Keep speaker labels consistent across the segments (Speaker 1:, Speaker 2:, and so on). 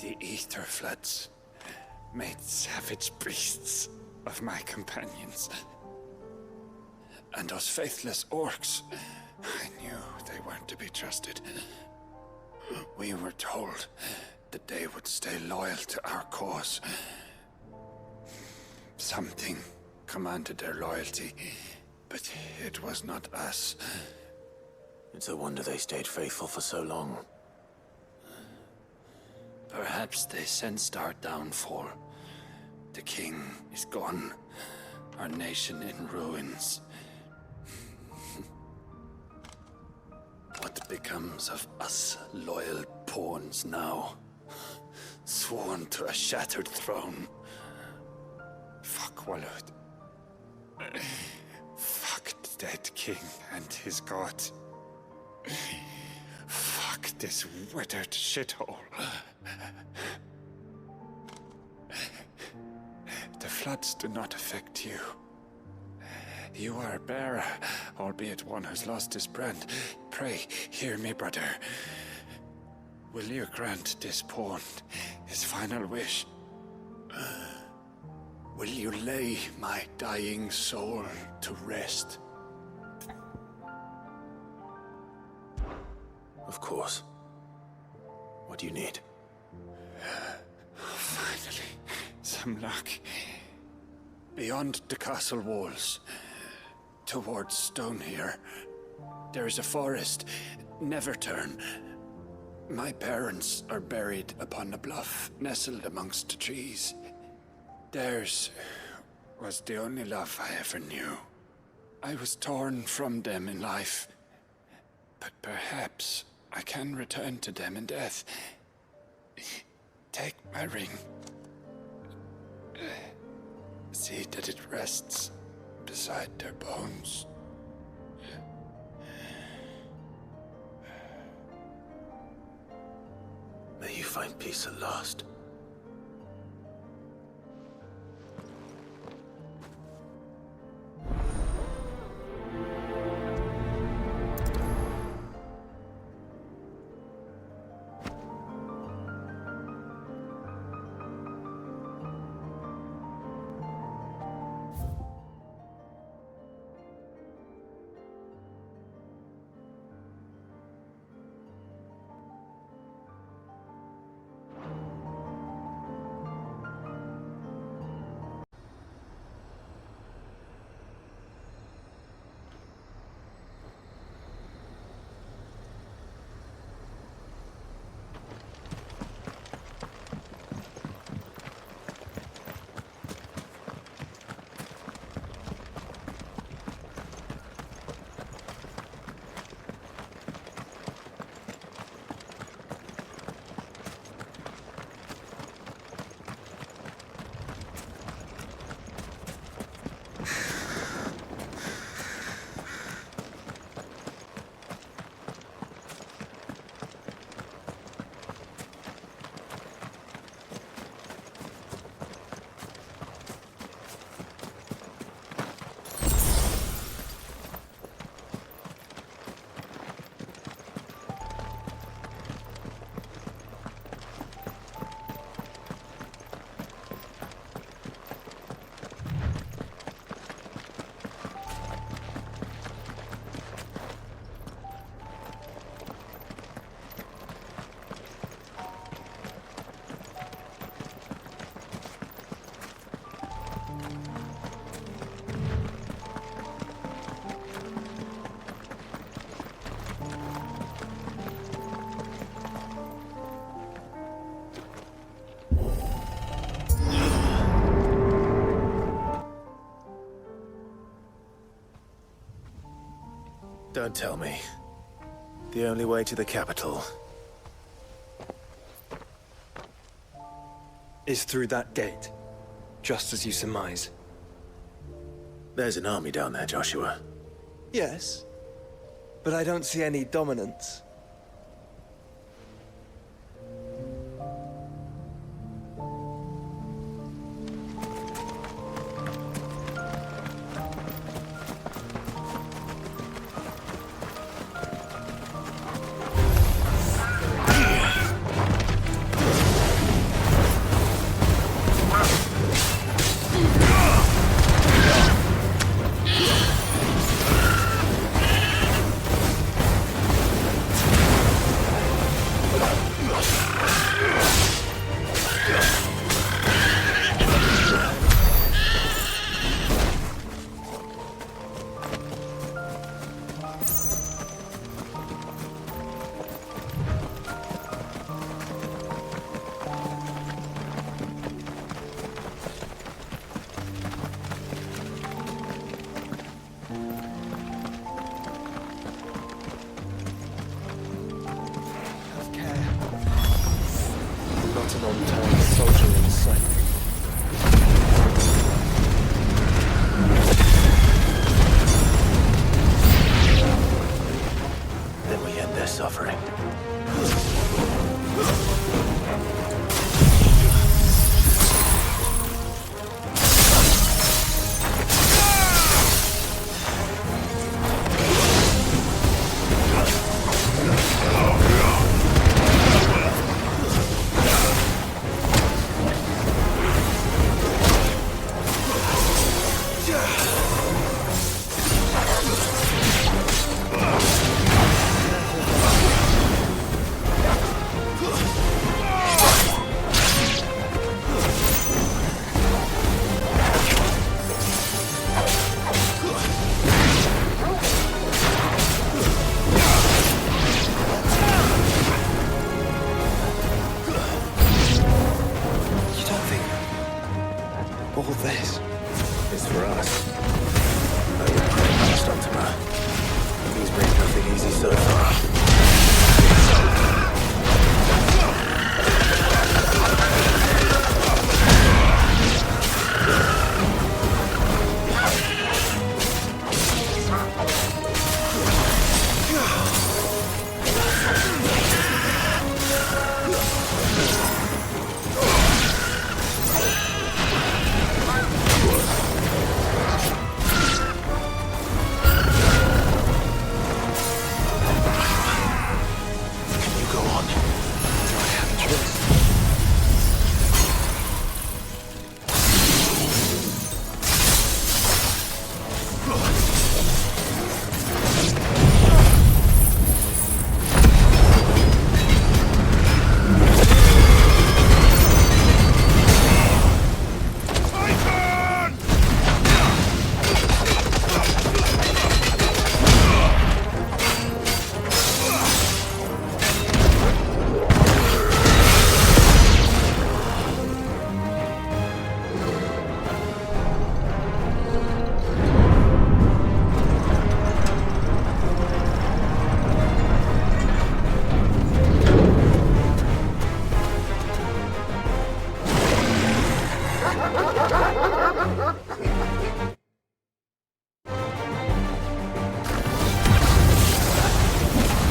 Speaker 1: The ether floods made savage beasts of my companions. And those faithless orcs, I knew they weren't to be trusted. We were told that they would stay loyal to our cause. Something commanded their loyalty, but it was not us.
Speaker 2: It's a wonder they stayed faithful for so long.
Speaker 1: Perhaps they sensed our downfall. The king is gone, our nation in ruins. What becomes of us loyal pawns now? Sworn to a shattered throne. Fuck Walud. Fuck the dead king and his god. Fuck this withered shithole. The floods do not affect you. You are a bearer, albeit one who's lost his brand. Pray, hear me, brother. Will you grant this pawn his final wish? Will you lay my dying soul to rest?
Speaker 2: Of course. What do you need?
Speaker 1: Finally, some luck. Beyond the castle walls, towards Stone here, there is a forest. Never turn. My parents are buried upon a bluff, nestled amongst the trees. Theirs was the only love I ever knew. I was torn from them in life, but perhaps I can return to them in death. Take my ring. See that it rests beside their bones.
Speaker 2: May you find peace at last. Don't tell me. The only way to the capital
Speaker 3: is through that gate, just as you surmise.
Speaker 2: There's an army down there, Joshua.
Speaker 3: Yes, but I don't see any dominance.
Speaker 2: non-turned soldier in sight. Then we end their suffering.
Speaker 3: All this
Speaker 2: It's for us. Oh, you're praying past Ultima. He's bring nothing easy so far.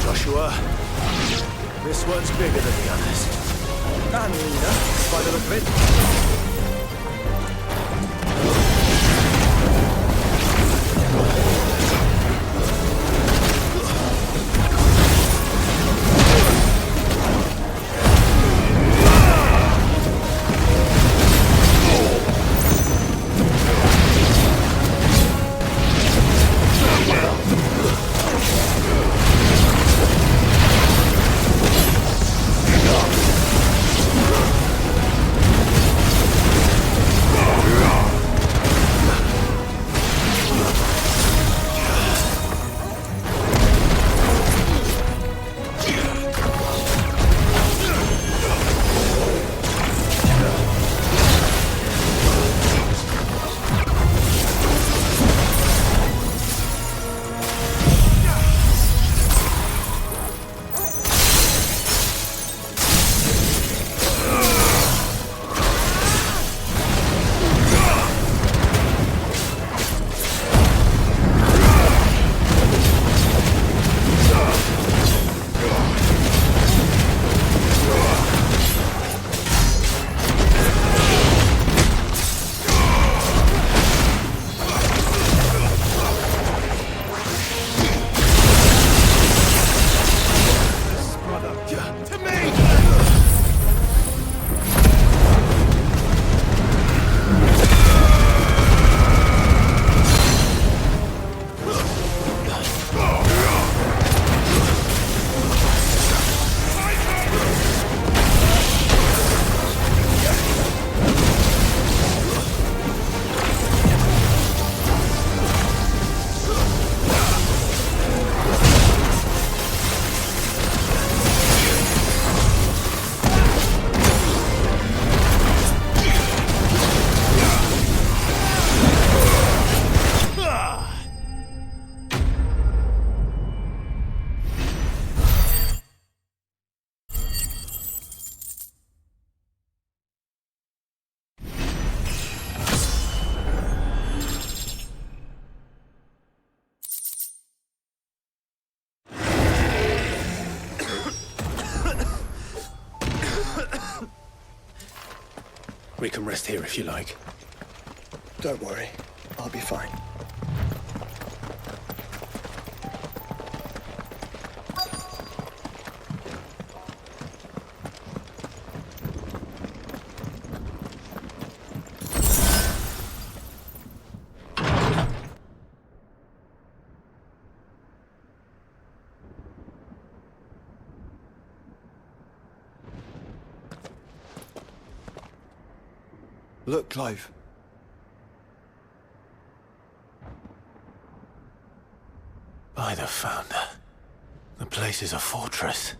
Speaker 2: Joshua, this one's bigger than the others.
Speaker 3: and leader, by the look of it.
Speaker 2: We can rest here if you like.
Speaker 3: Don't worry. I'll be fine. Look, Clive.
Speaker 2: By the Founder. The place is a fortress.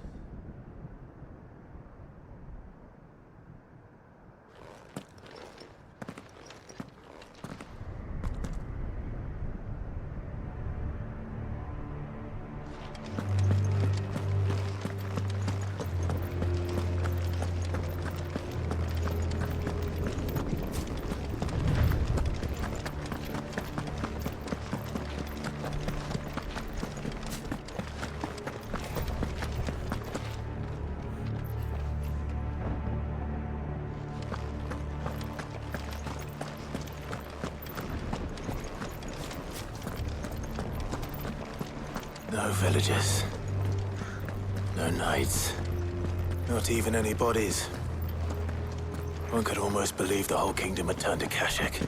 Speaker 2: No villagers. No knights. Not even any bodies. One could almost believe the whole kingdom had turned to Kashik.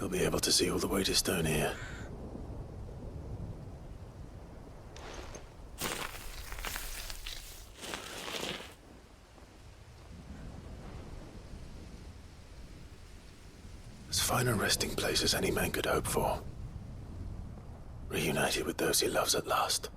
Speaker 2: You'll be able to see all the way to Stone here. fine a resting place as any man could hope for. Reunited with those he loves at last.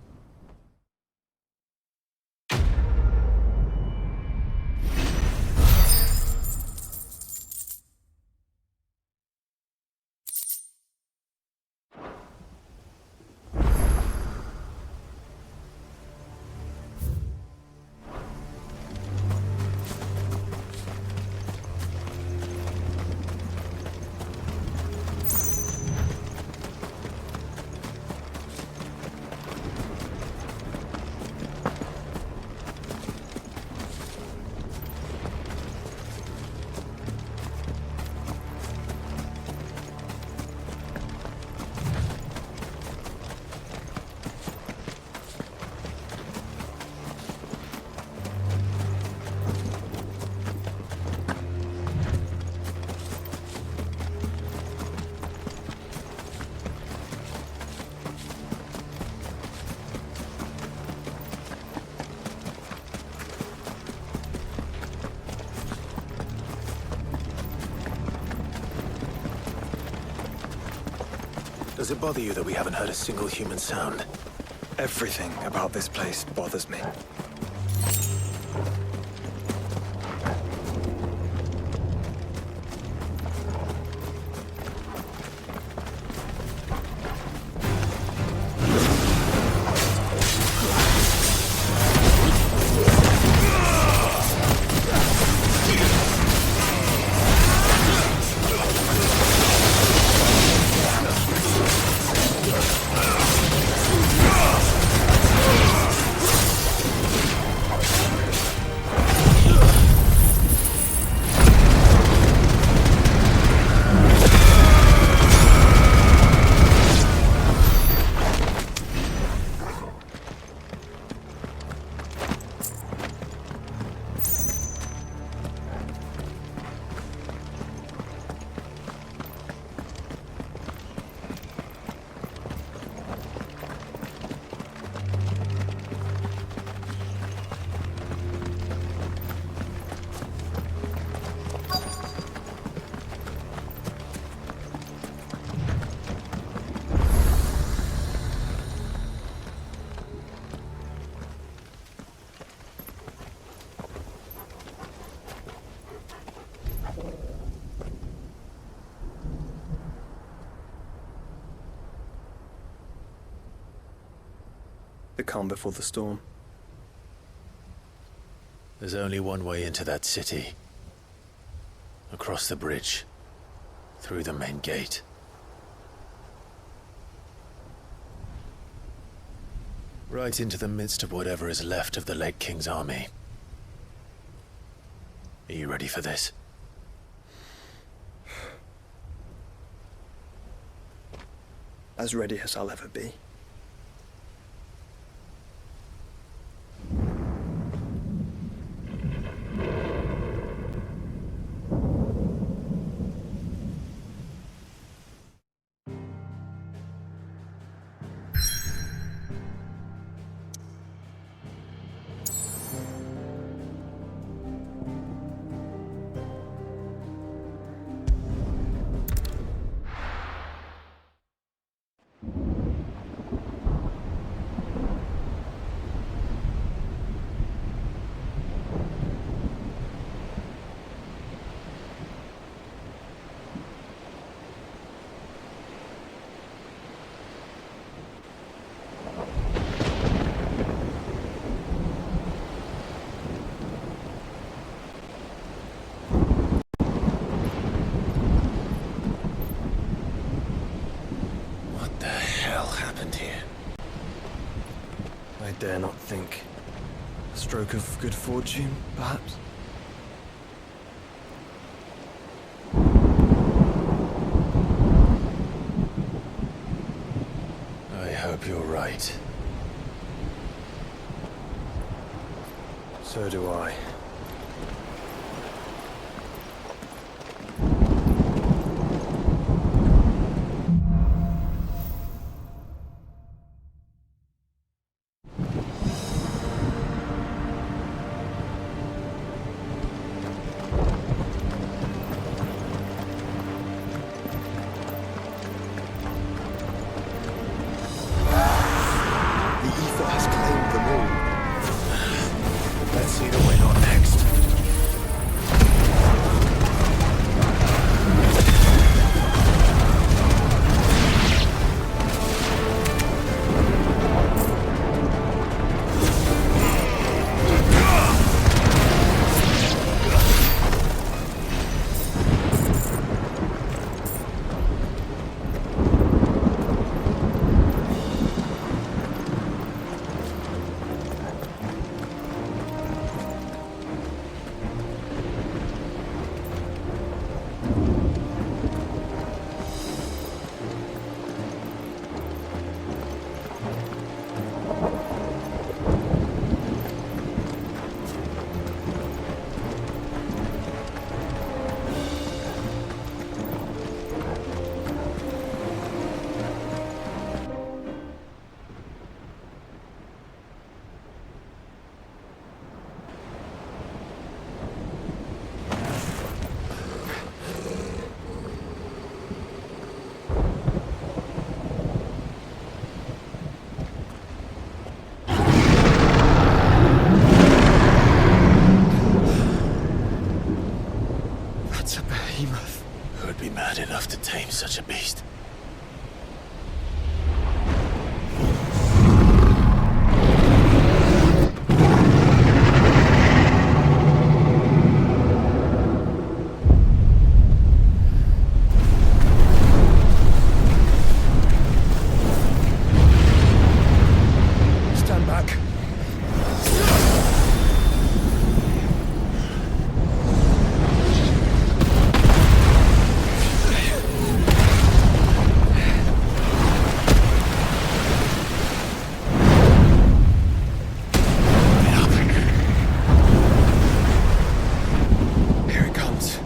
Speaker 2: Does it bother you that we haven't heard a single human sound?
Speaker 3: Everything about this place bothers me. The calm before the storm.
Speaker 2: There's only one way into that city. Across the bridge. Through the main gate. Right into the midst of whatever is left of the late King's army. Are you ready for this?
Speaker 3: As ready as I'll ever be. I dare not think. A stroke of good fortune, perhaps?
Speaker 2: I hope you're right.
Speaker 3: So do I. behemoth.
Speaker 2: Who'd be mad enough to tame such a beast?
Speaker 3: Stand back. Here it comes.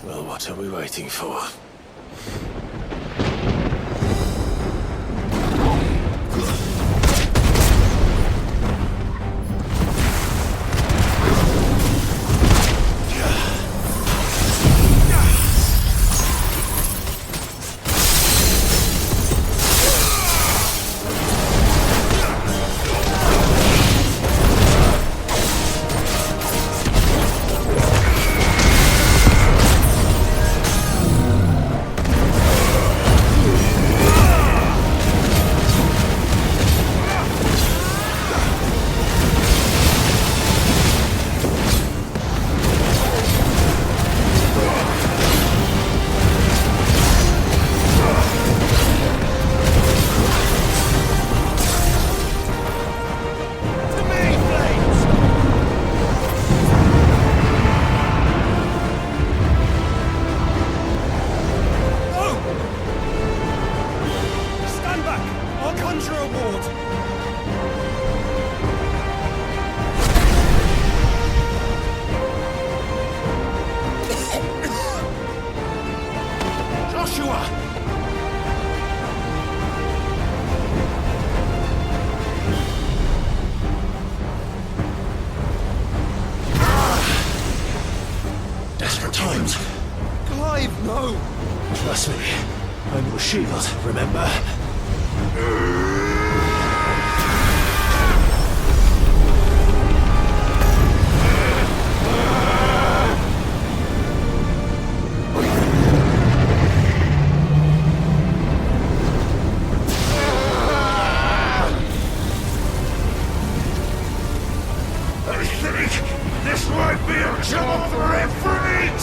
Speaker 2: Well, what are we waiting for? Stand back! I'll conjure a ward! Joshua! Desperate times.
Speaker 3: Clive, no!
Speaker 2: Trust me. I'm your shield, remember?
Speaker 4: I think this might be a job for effort!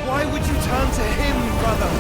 Speaker 3: Why would you turn to him, brother?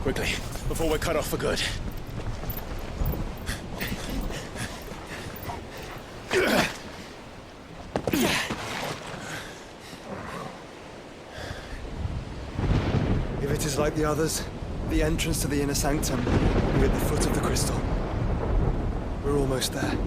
Speaker 2: Quickly, before we're cut off for good.
Speaker 3: If it is like the others, the entrance to the inner sanctum will be at the foot of the crystal. We're almost there.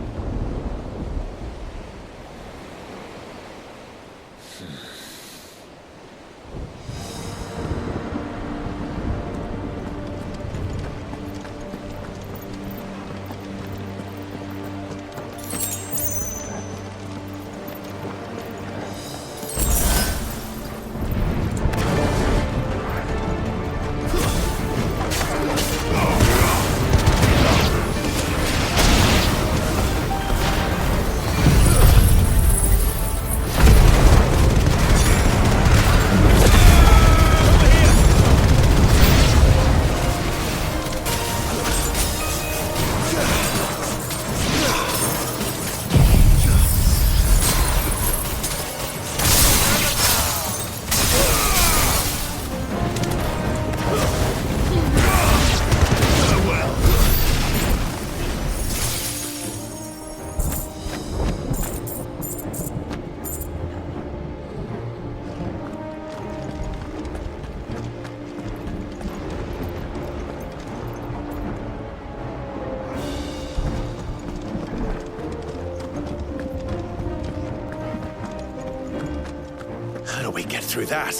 Speaker 2: How do we get through that?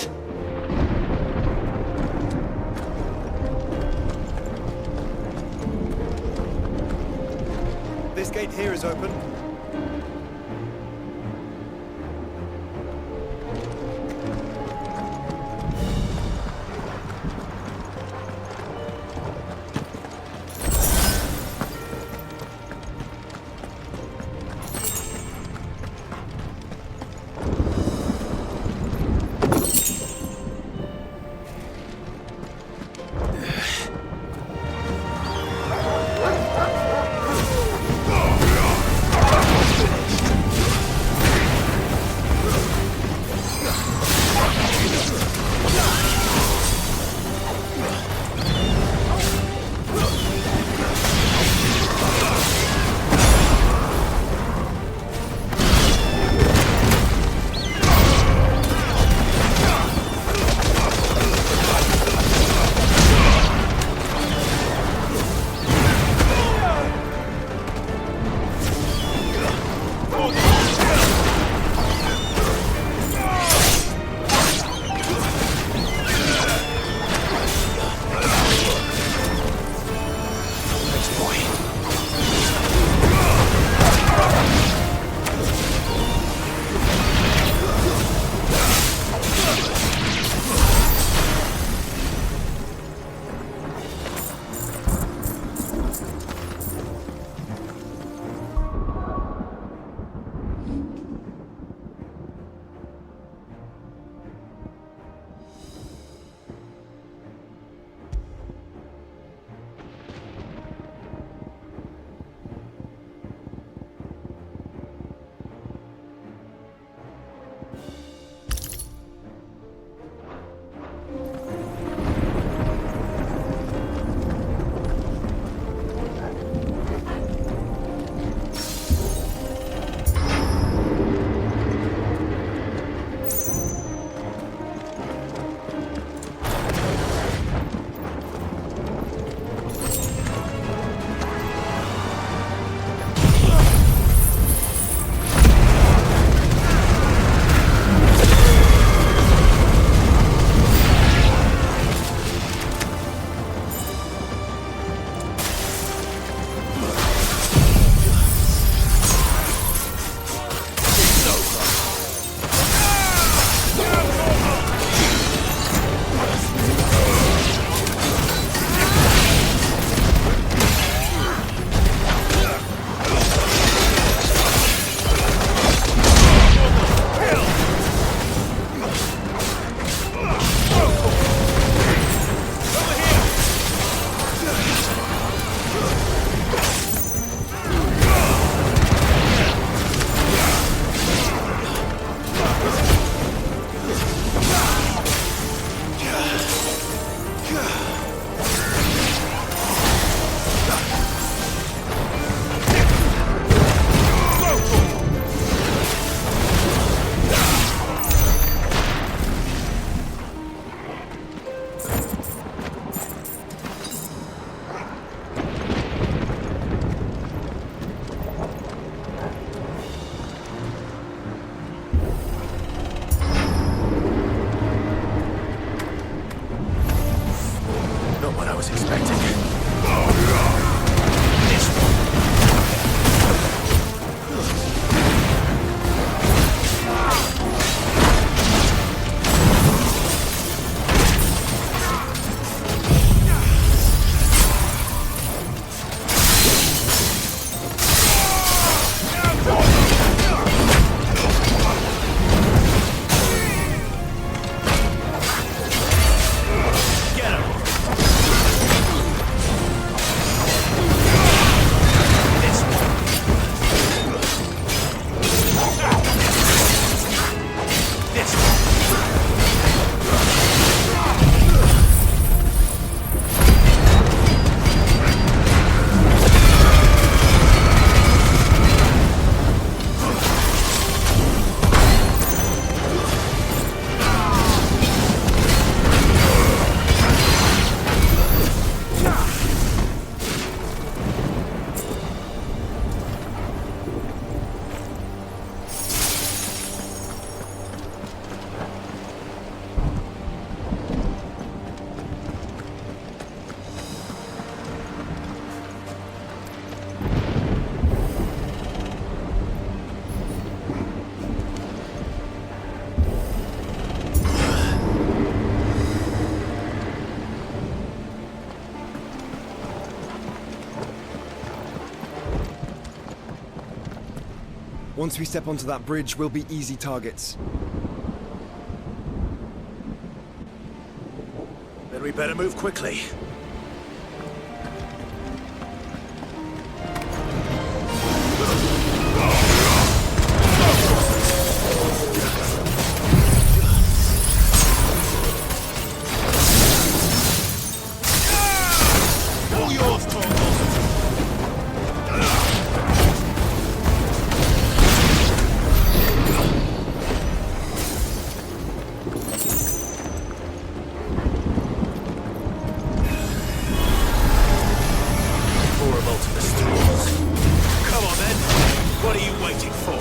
Speaker 3: This gate here is open. Once we step onto that bridge, we'll be easy targets.
Speaker 2: Then we better move quickly.
Speaker 4: All yours, Torgal!
Speaker 2: Four of Ultima's tools. Come on then. What are you waiting for?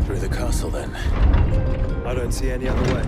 Speaker 2: Through the castle then.
Speaker 3: I don't see any other way.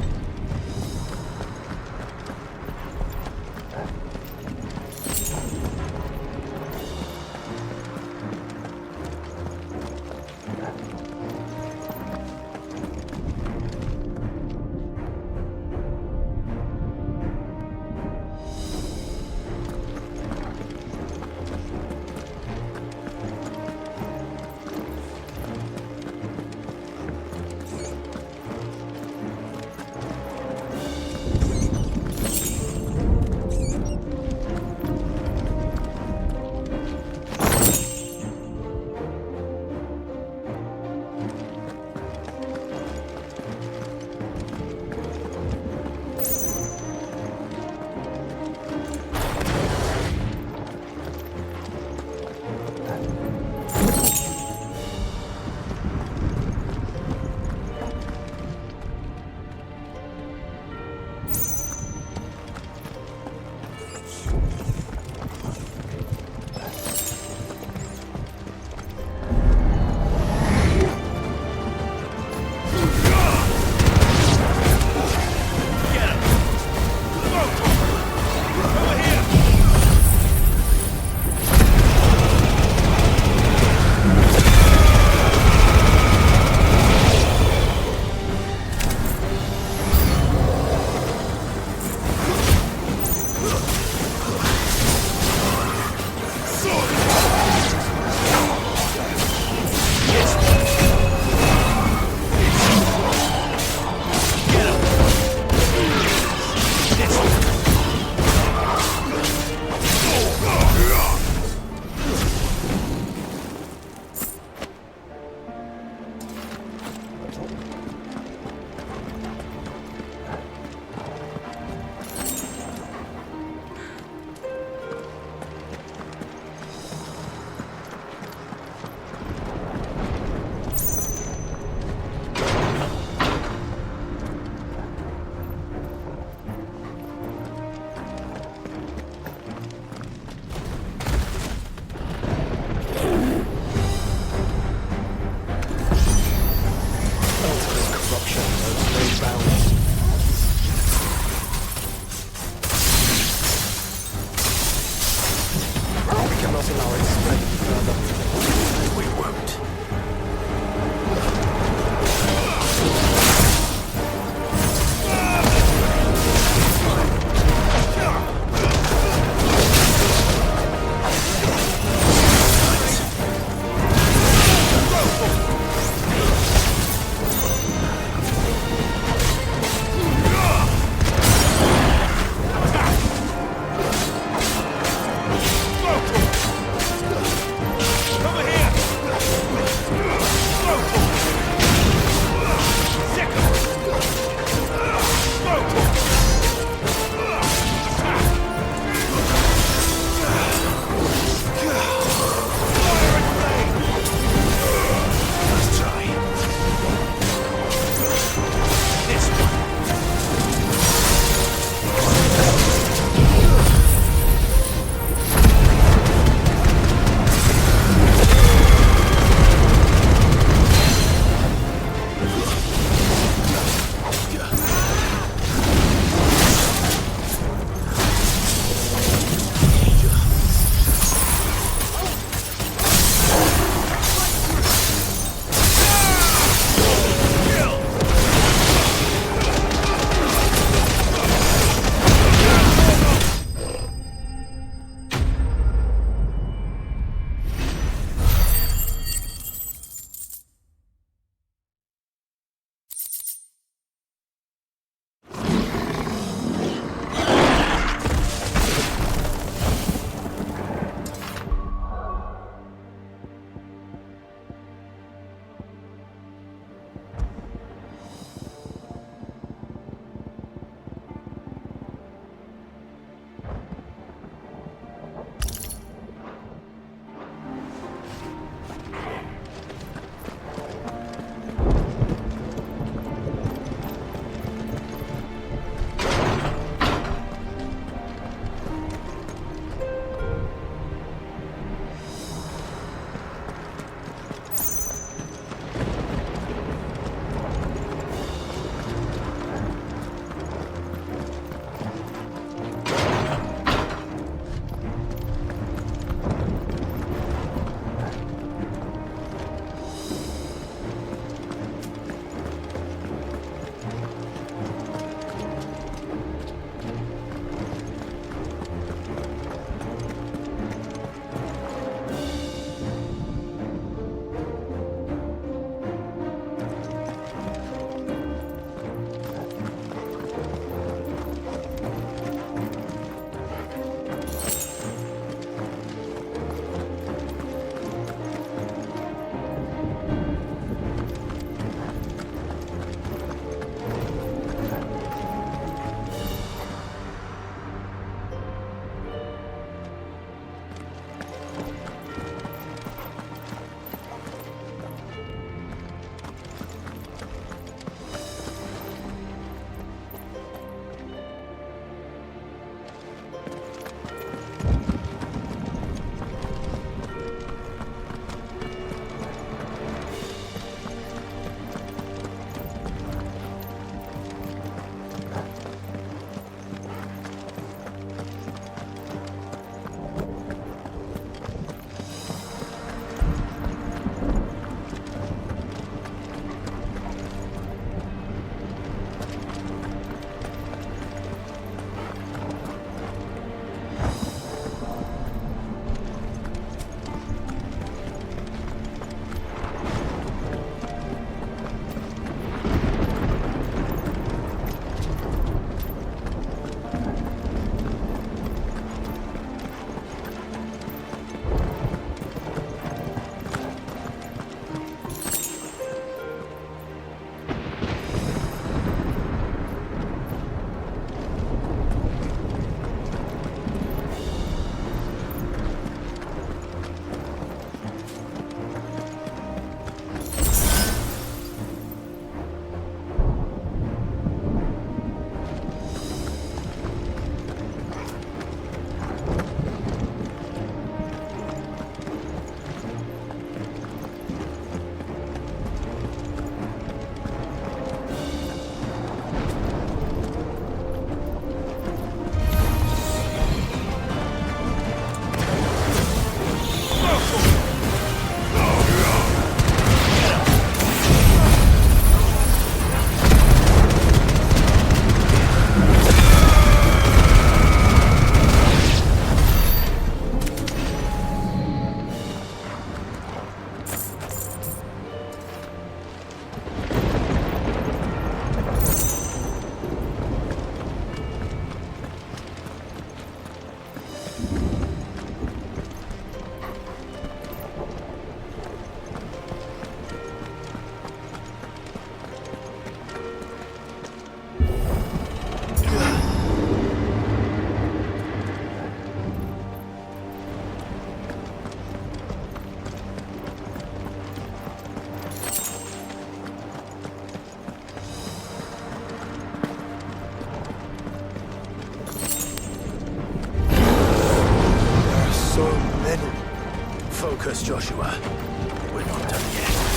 Speaker 2: Ultima. We're not done yet.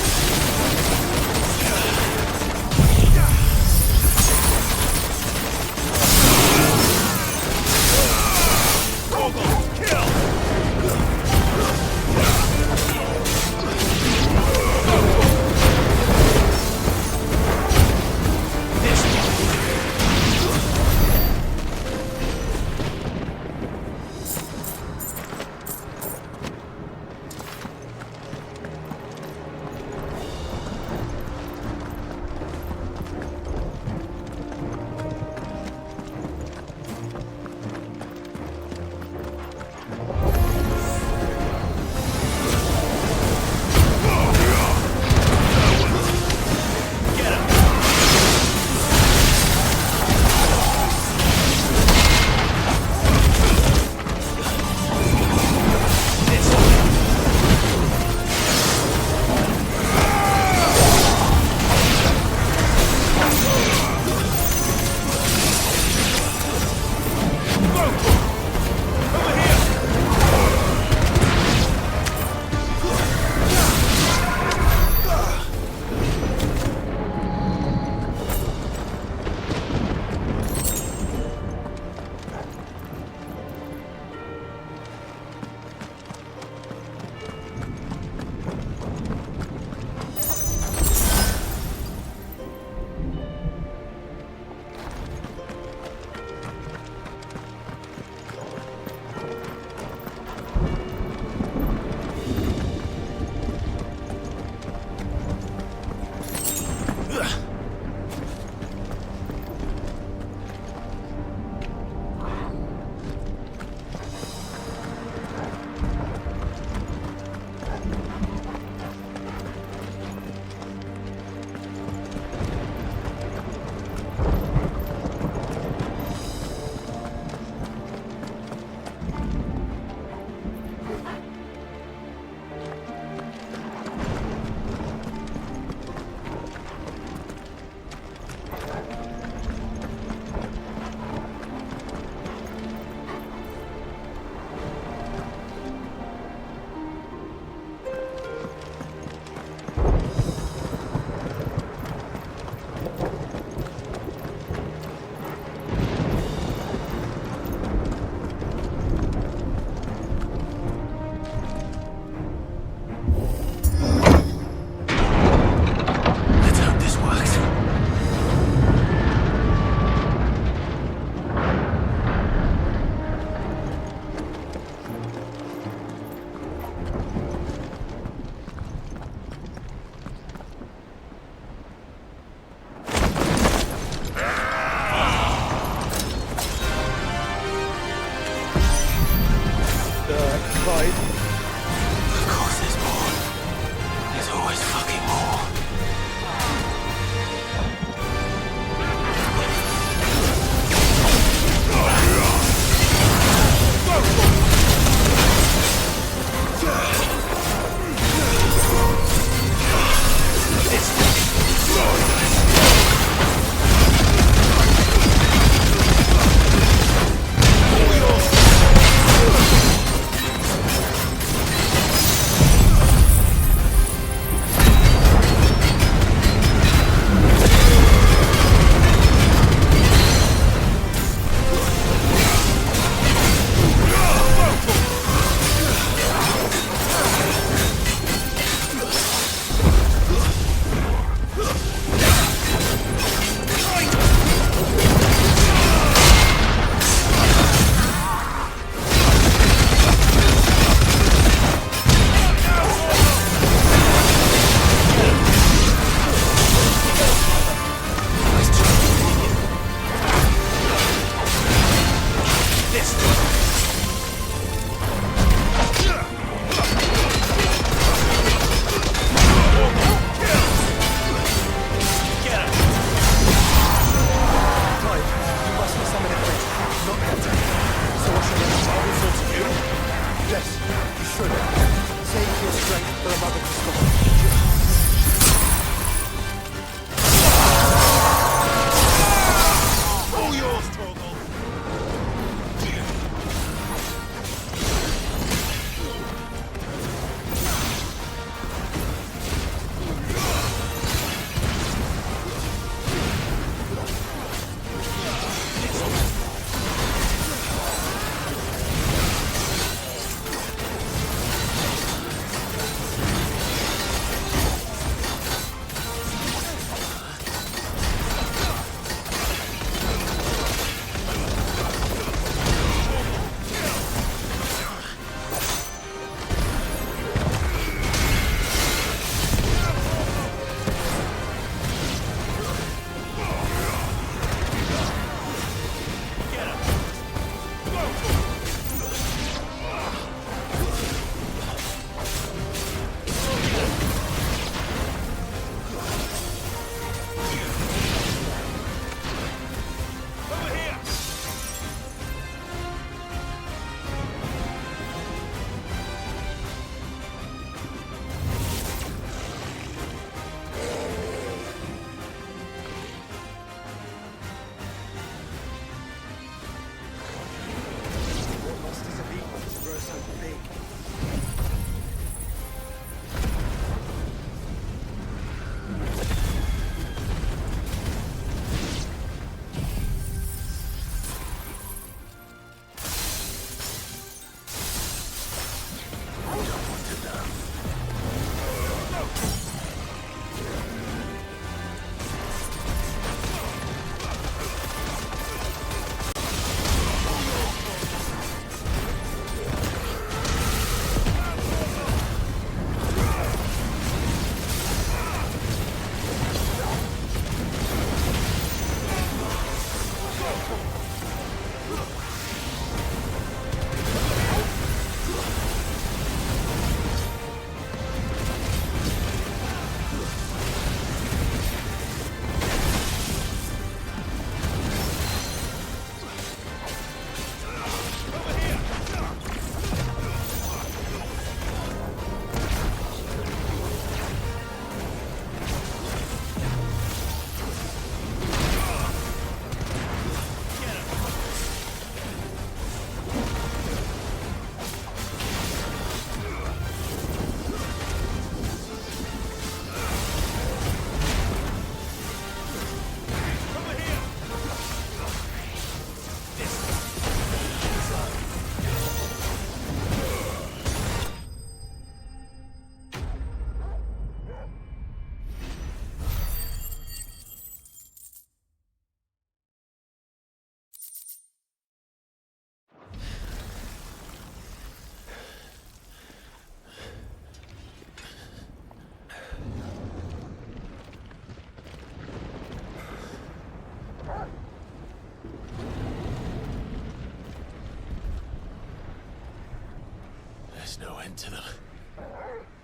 Speaker 2: end to them.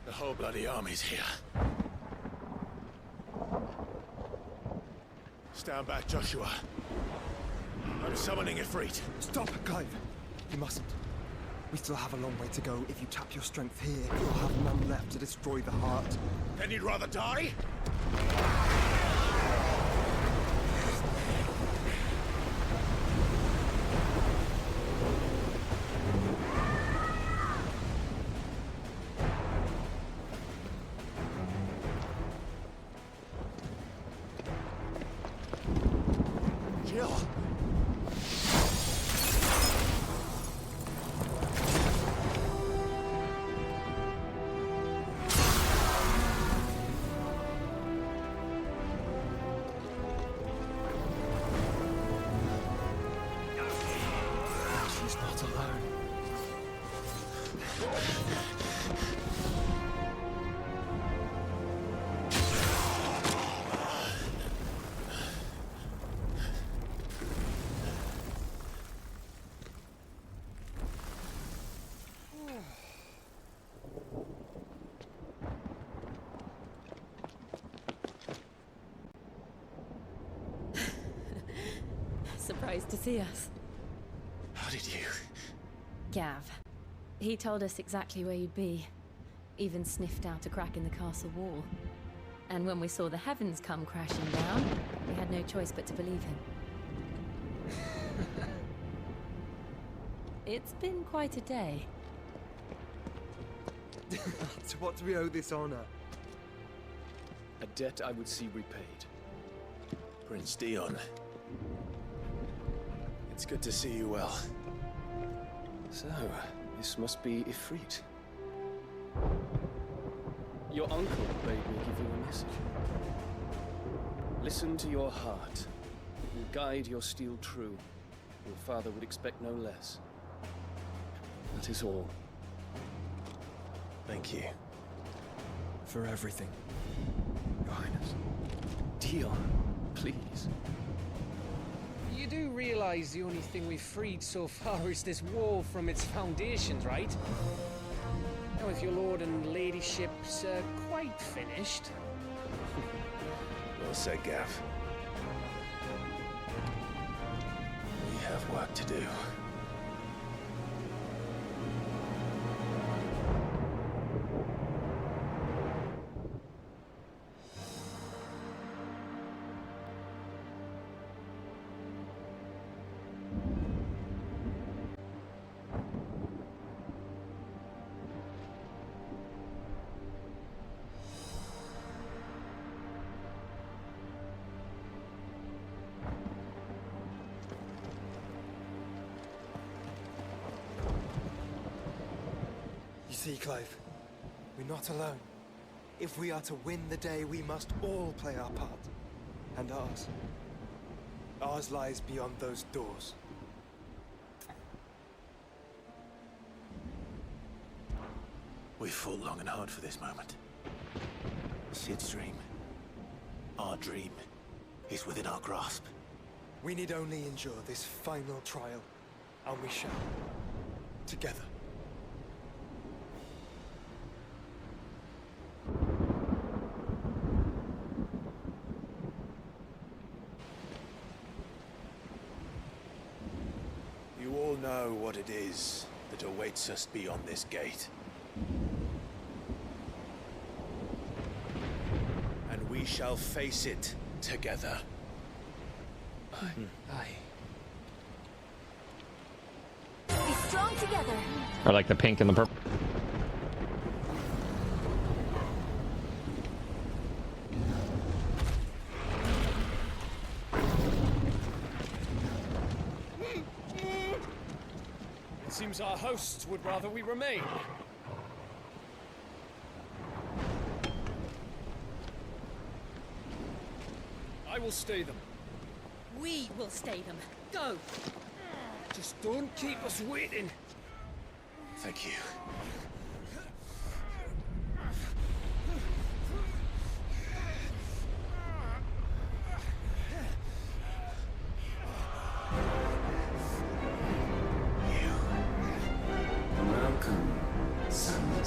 Speaker 2: The whole bloody army's here. Stand back, Joshua. I'm summoning Ifrit.
Speaker 3: Stop, Clive! You mustn't. We still have a long way to go. If you tap your strength here, you'll have none left to destroy the heart.
Speaker 2: Then you'd rather die? Jill!
Speaker 3: She's not alone.
Speaker 5: Surprised to see us.
Speaker 2: How did you?
Speaker 5: Gav. He told us exactly where you'd be. Even sniffed out a crack in the castle wall. And when we saw the heavens come crashing down, we had no choice but to believe him. It's been quite a day.
Speaker 3: To what do we owe this honor?
Speaker 6: A debt I would see repaid.
Speaker 2: Prince Dion. It's good to see you well.
Speaker 6: So, this must be Ifrit. Your uncle bade me give you a message. Listen to your heart. It will guide your steel true. Your father would expect no less. That is all.
Speaker 2: Thank you.
Speaker 3: For everything, Your Highness.
Speaker 6: Dion, please.
Speaker 7: You do realize the only thing we've freed so far is this wall from its foundations, right? Now, if your lord and ladyship's quite finished.
Speaker 2: Well said, Gav. We have work to do.
Speaker 3: You see, Clive, we're not alone. If we are to win the day, we must all play our part. And ours. Ours lies beyond those doors.
Speaker 2: We fought long and hard for this moment. Sid's dream. Our dream is within our grasp.
Speaker 3: We need only endure this final trial, and we shall. Together.
Speaker 2: You all know what it is that awaits us beyond this gate. And we shall face it together.
Speaker 7: Aye.
Speaker 5: Be strong together.
Speaker 8: I like the pink and the purple.
Speaker 7: It seems our hosts would rather we remain. I will stay them.
Speaker 5: We will stay them. Go!
Speaker 7: Just don't keep us waiting.
Speaker 2: Thank you.
Speaker 1: Welcome, son.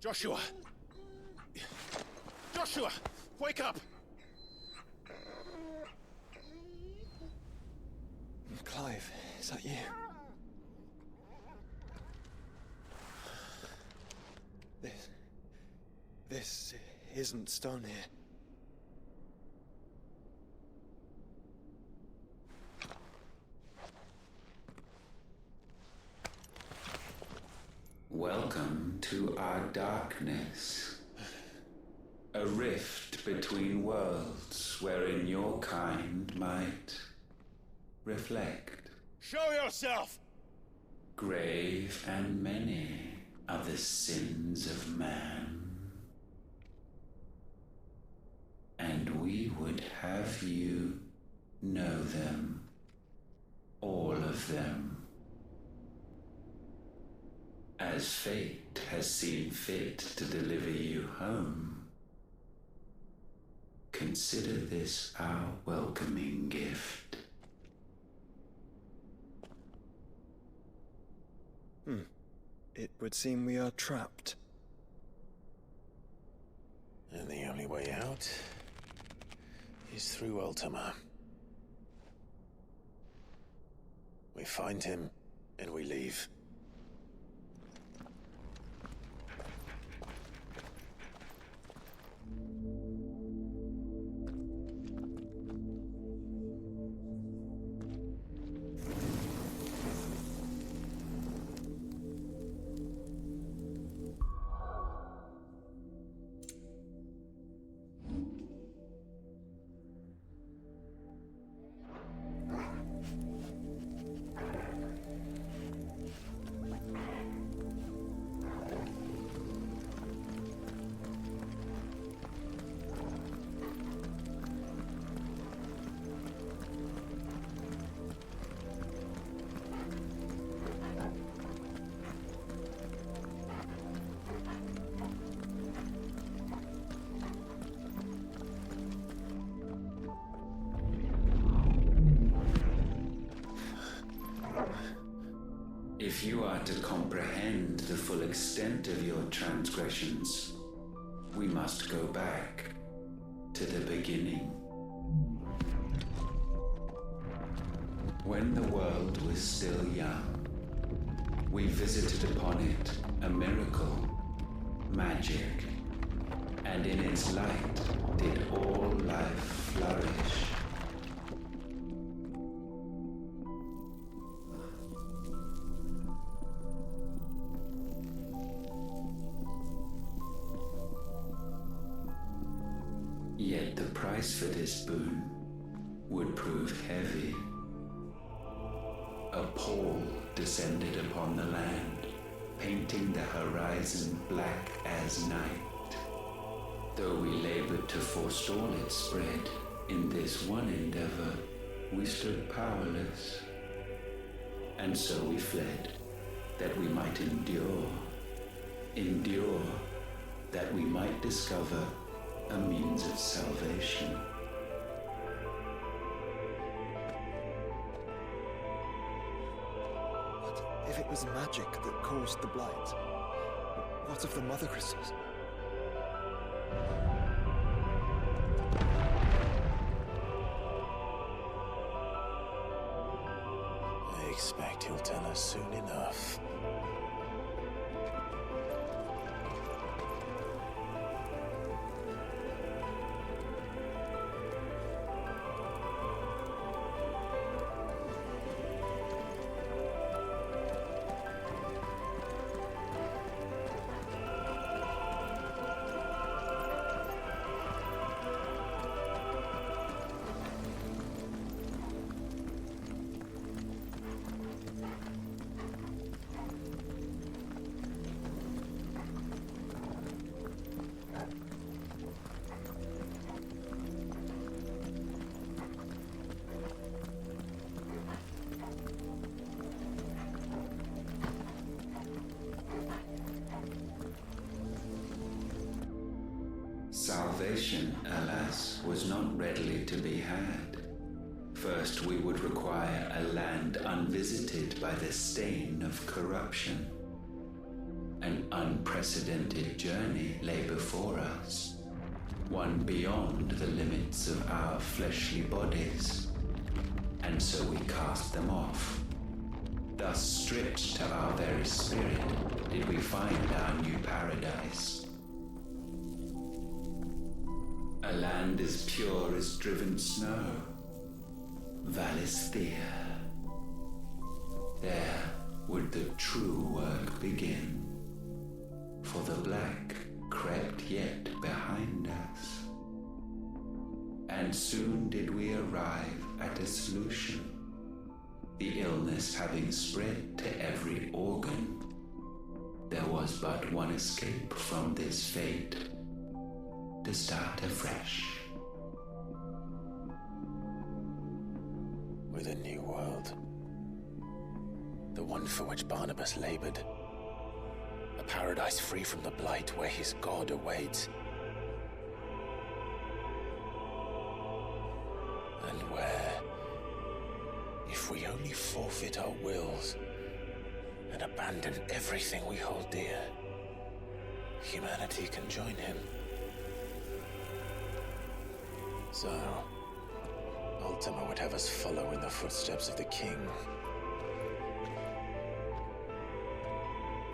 Speaker 1: Joshua! Joshua! Wake up!
Speaker 3: Clive, is that you? This isn't stone here.
Speaker 8: Welcome to our darkness. A rift between worlds wherein your kind might reflect.
Speaker 4: Show yourself!
Speaker 8: Grave and many are the sins of man. And we would have you know them. All of them. As fate has seen fit to deliver you home, consider this our welcoming gift.
Speaker 3: It would seem we are trapped.
Speaker 2: And the only way out is through Ultima. We find him, and we leave.
Speaker 8: If you are to comprehend the full extent of your transgressions, we must go back to the beginning. When the world was still young, we visited upon it a miracle, magic, and in its light did all life flourish. Yet the price for this boon would prove heavy. A pall descended upon the land, painting the horizon black as night. Though we labored to forestall its spread, in this one endeavor we stood powerless. And so we fled, that we might endure, that we might discover a means of salvation.
Speaker 3: What if it was magic that caused the blight? What of the mother crystals?
Speaker 2: I expect he'll tell us soon enough.
Speaker 8: Salvation, alas, was not readily to be had. First, we would require a land unvisited by the stain of corruption, an unprecedented unprecedented journey lay before us, one beyond the limits of our fleshly bodies, and so we cast them off. Thus stripped to our very spirit did we find our new paradise. A land as pure as driven snow, Valisthea. There would the true work begin, for the black crept yet behind us. And soon did we arrive at a solution, the illness having spread to every organ. There was but one escape from this fate, to start afresh.
Speaker 2: With a new world. The one for which Barnabas labored. A paradise free from the blight where his God awaits. And where, if we only forfeit our wills and abandon everything we hold dear, humanity can join him. So, Ultima would have us follow in the footsteps of the king.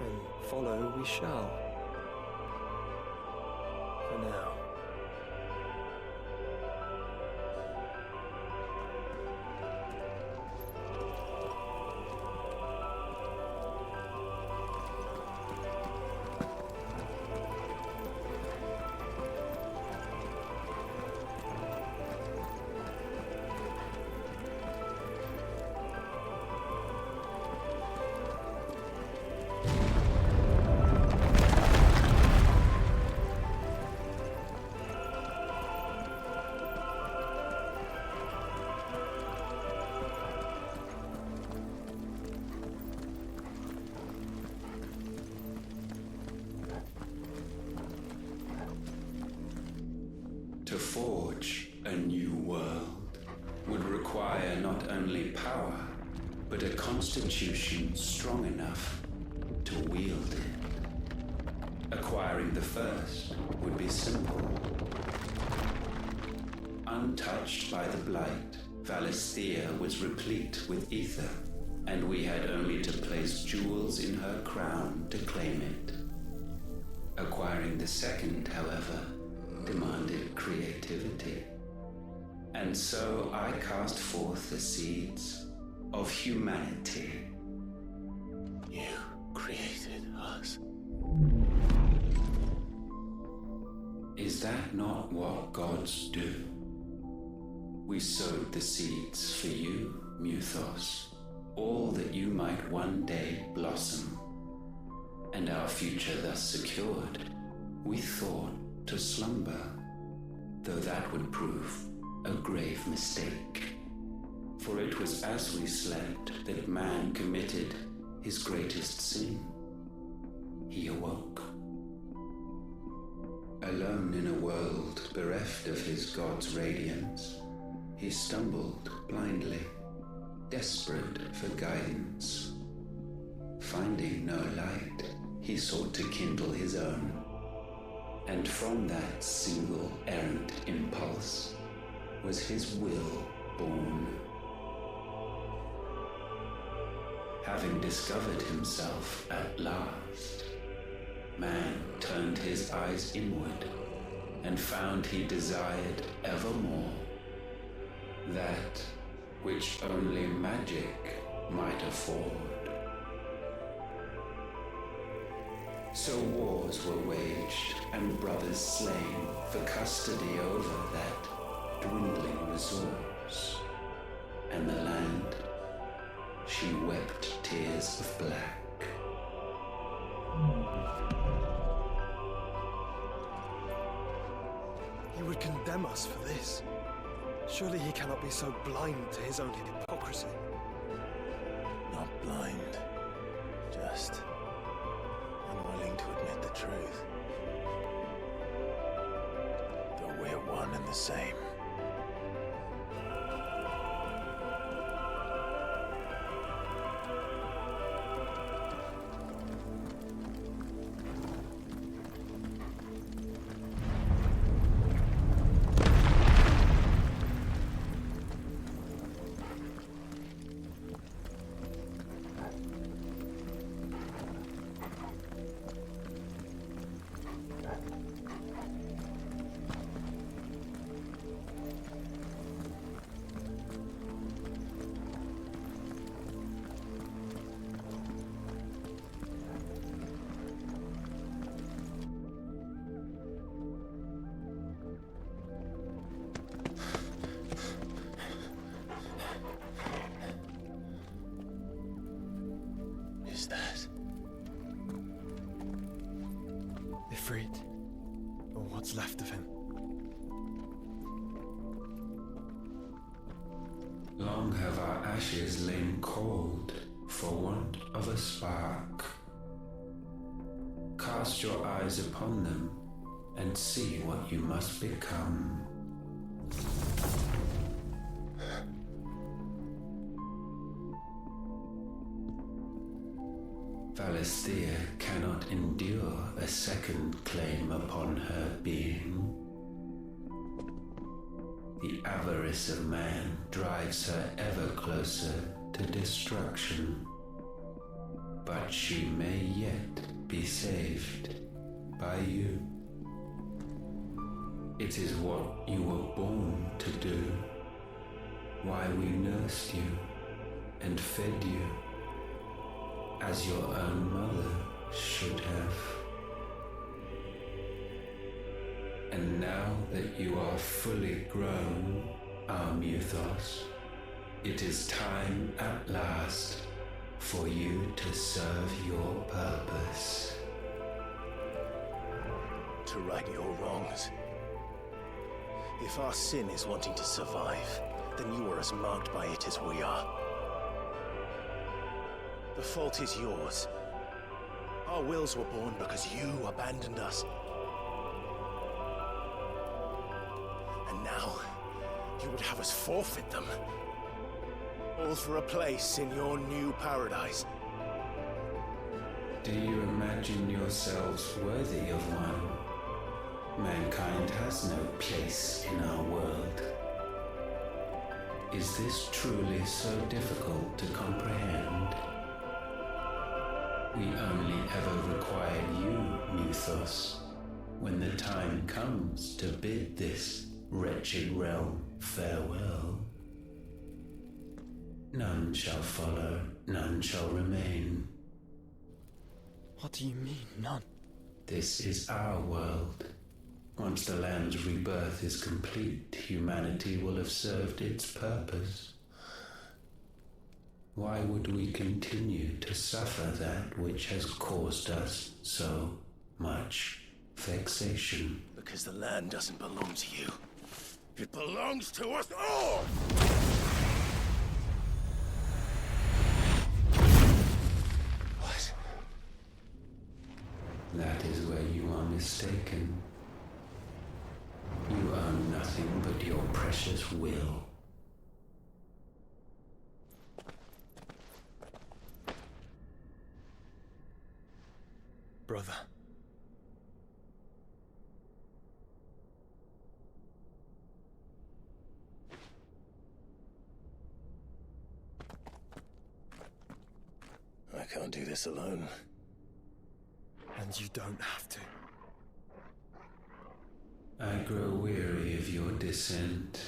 Speaker 3: And follow we shall. For now.
Speaker 8: To forge a new world would require not only power, but a constitution strong enough to wield it. Acquiring the first would be simple. Untouched by the blight, Valisthea was replete with ether, and we had only to place jewels in her crown to claim it. Acquiring the second, however, demanded creativity. And so I cast forth the seeds of humanity.
Speaker 2: You created us.
Speaker 8: Is that not what gods do? We sowed the seeds for you, Muthos, all that you might one day blossom. And our future thus secured, we thought to slumber, though that would prove a grave mistake. For it was as we slept that man committed his greatest sin. He awoke. Alone in a world bereft of his God's radiance, he stumbled blindly, desperate for guidance. Finding no light, he sought to kindle his own. And from that single errant impulse was his will born. Having discovered himself at last, man turned his eyes inward and found he desired evermore that which only magic might afford. So wars were waged and brothers slain for custody over that dwindling resource. And the land, she wept tears of black.
Speaker 3: He would condemn us for this. Surely he cannot be so blind to his own hypocrisy.
Speaker 2: Not blind, just unwilling to admit the truth. Though we're one and the same.
Speaker 3: Ifrit, or what's left of him.
Speaker 8: Long have our ashes lain cold for want of a spark. Cast your eyes upon them and see what you must become. Valisthea cannot endure a second claim upon her being. The avarice of man drives her ever closer to destruction. But she may yet be saved by you. It is what you were born to do, why we nursed you and fed you, as your own mother should have. And now that you are fully grown, our Muthos, it is time at last for you to serve your purpose.
Speaker 2: To right your wrongs. If our sin is wanting to survive, then you are as marked by it as we are. The fault is yours. Our wills were born because you abandoned us. And now, you would have us forfeit them. All for a place in your new paradise.
Speaker 8: Do you imagine yourselves worthy of one? Mankind has no place in our world. Is this truly so difficult to comprehend? We only ever require you, Muthos, when the time comes to bid this wretched realm farewell. None shall follow, none shall remain.
Speaker 3: What do you mean, none?
Speaker 8: This is our world. Once the land's rebirth is complete, humanity will have served its purpose. Why would we continue to suffer that which has caused us so much vexation?
Speaker 2: Because the land doesn't belong to you. It belongs to us all! What?
Speaker 8: That is where you are mistaken. You own nothing but your precious will.
Speaker 3: Brother.
Speaker 2: I can't do this alone.
Speaker 3: And you don't have to.
Speaker 8: I grow weary of your dissent.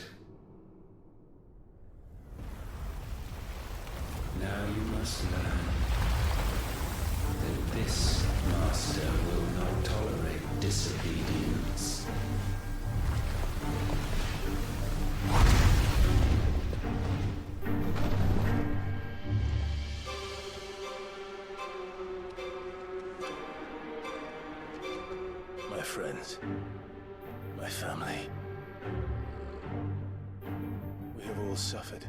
Speaker 8: Now you must learn that this master will not tolerate disobedience.
Speaker 2: My friends, my family. We have all suffered,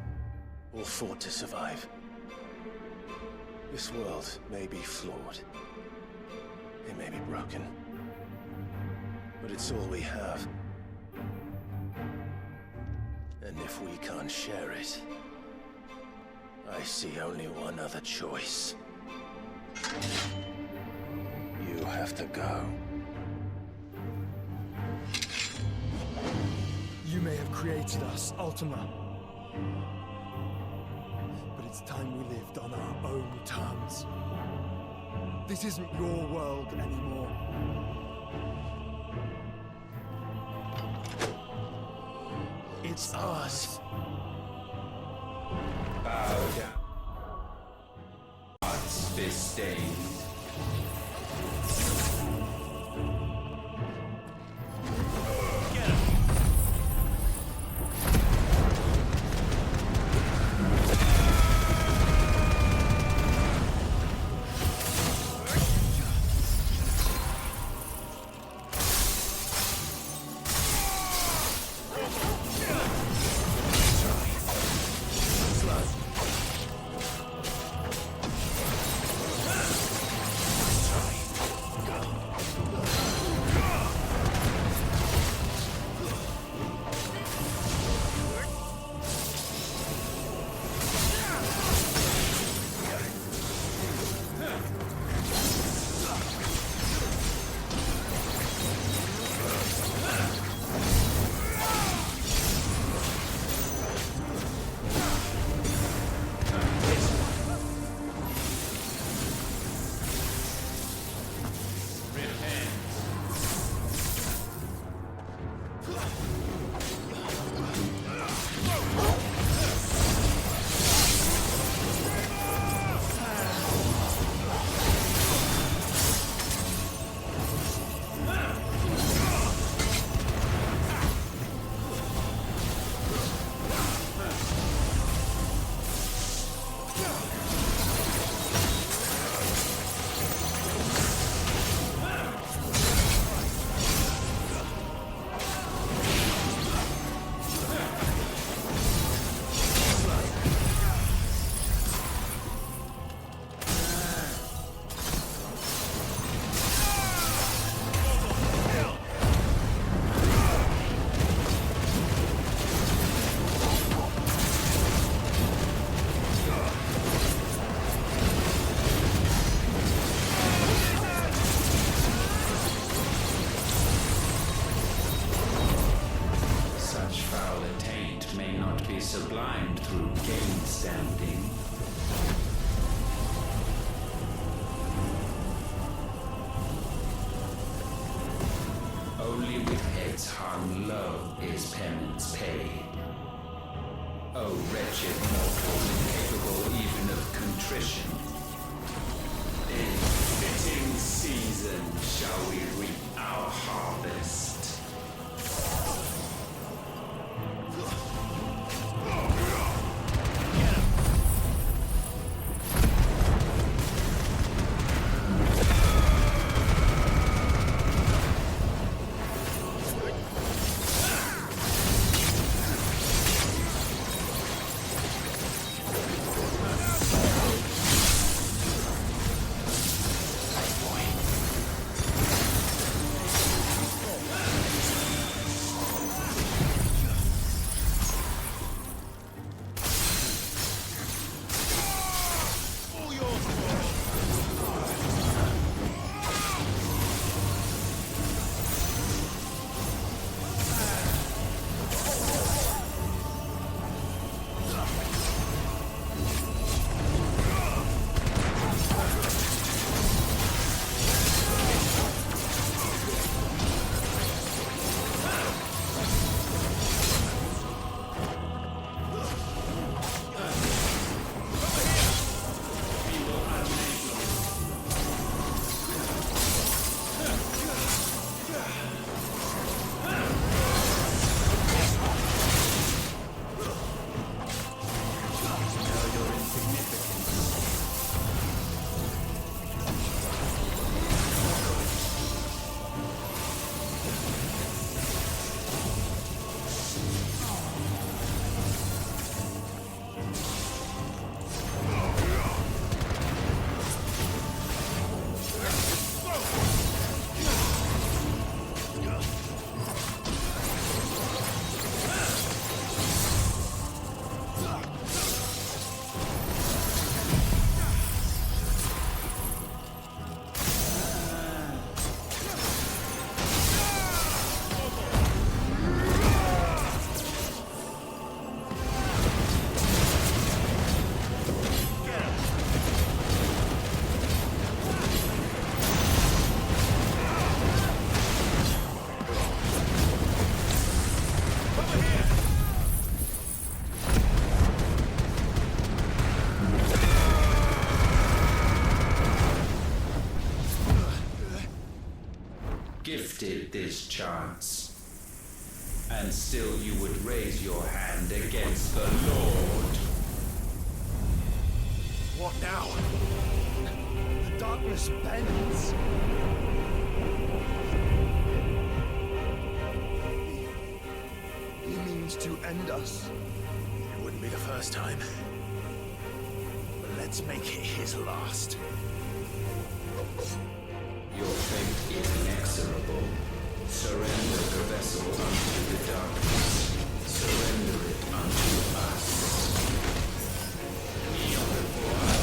Speaker 2: all fought to survive. This world may be flawed. It may be broken. But it's all we have. And if we can't share it, I see only one other choice. You have to go.
Speaker 3: You may have created us, Ultima. But it's time we lived on our own terms. This isn't your world anymore. It's ours.
Speaker 8: Bow down. Hearts be stained. sublimed through game standing. Only with heads hung low is penance paid. O wretched mortal, incapable even of contrition. In fitting season shall we reap our harvest. Gifted this chance, and still you would raise your hand against the Lord.
Speaker 3: What now? The darkness bends. He means to end us.
Speaker 2: It wouldn't be the first time. But let's make it his last.
Speaker 8: Your fate is inexorable. Surrender the vessel unto the darkness. Surrender it unto us. Kneel before us.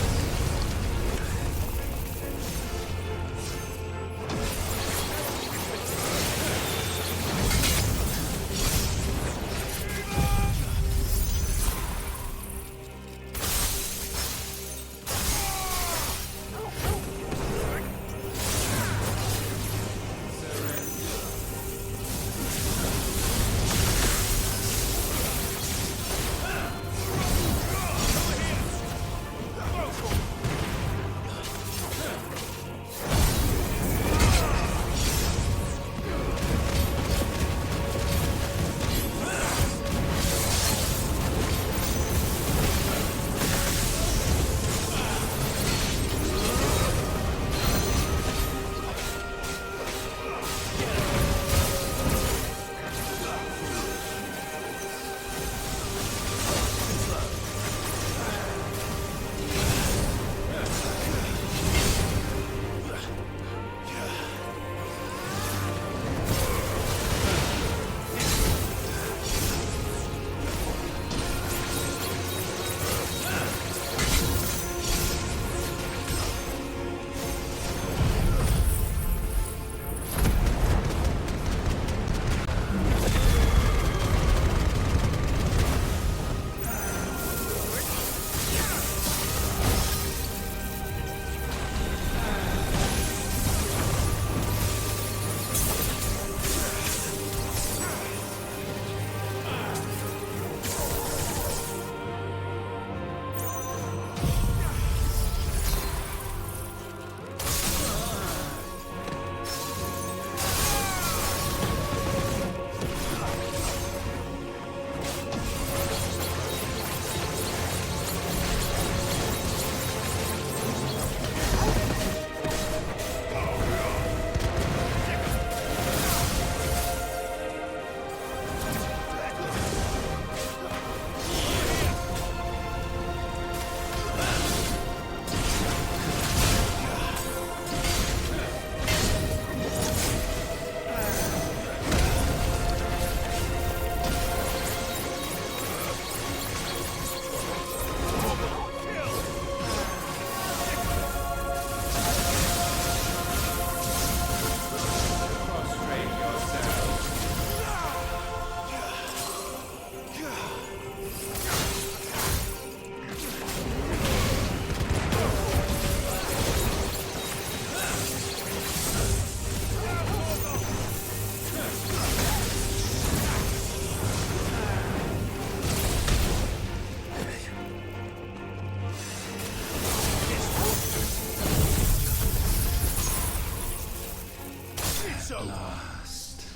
Speaker 8: Last.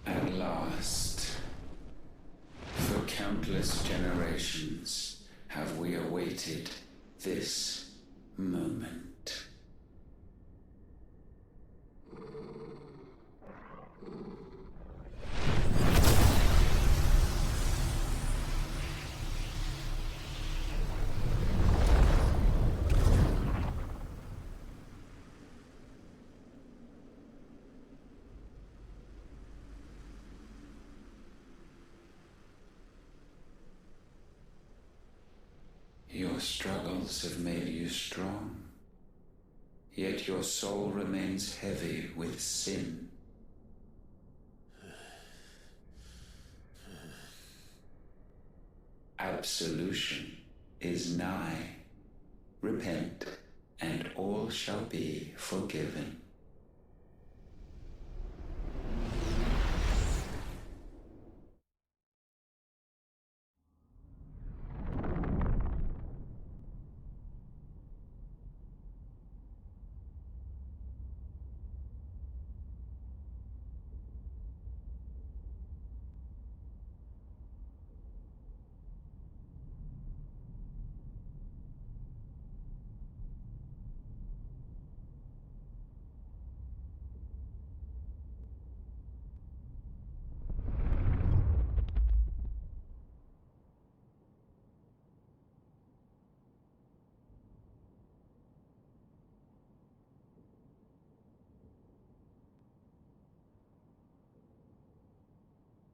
Speaker 8: At last, for countless generations have we awaited this moment. Your struggles have made you strong, yet your soul remains heavy with sin. Absolution is nigh. Repent, and all shall be forgiven.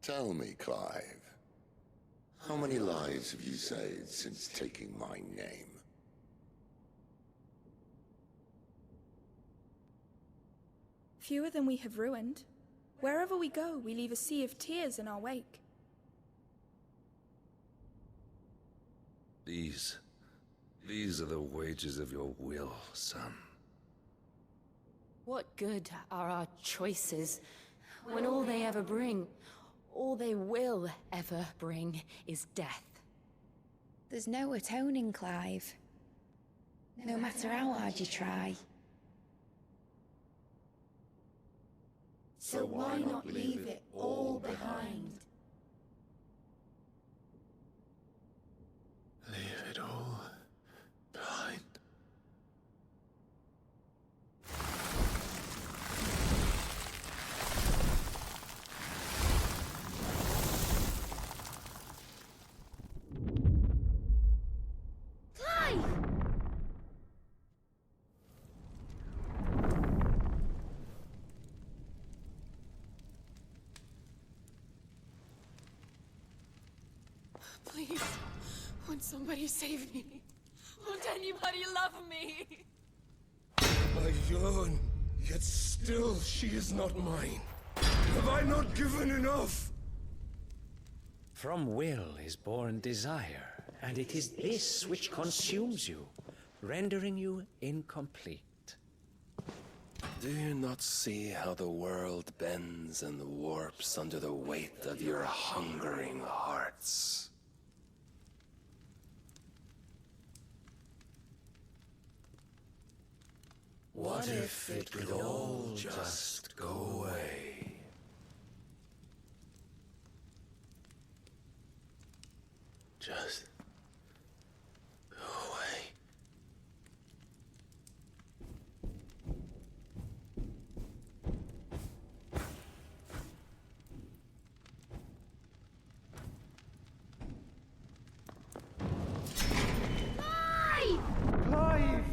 Speaker 9: Tell me, Clive, how many lives have you saved since taking my name?
Speaker 10: Fewer than we have ruined. Wherever we go, we leave a sea of tears in our wake.
Speaker 11: These are the wages of your will, son.
Speaker 5: What good are our choices when all they ever bring, all they will ever bring, is death?
Speaker 12: There's no atoning, Clive. No matter how hard you try. So why not leave it all behind?
Speaker 2: Leave it all behind.
Speaker 12: Clive!
Speaker 13: Please, won't somebody save me? Won't anybody love me?
Speaker 4: I yearn, yet still she is not mine. Have I not given enough?
Speaker 2: From will is born desire, and it is this which consumes you, rendering you incomplete.
Speaker 6: Do you not see how the world bends and warps under the weight of your hungering hearts? What if it could all just go away? Just go away.
Speaker 3: Clive!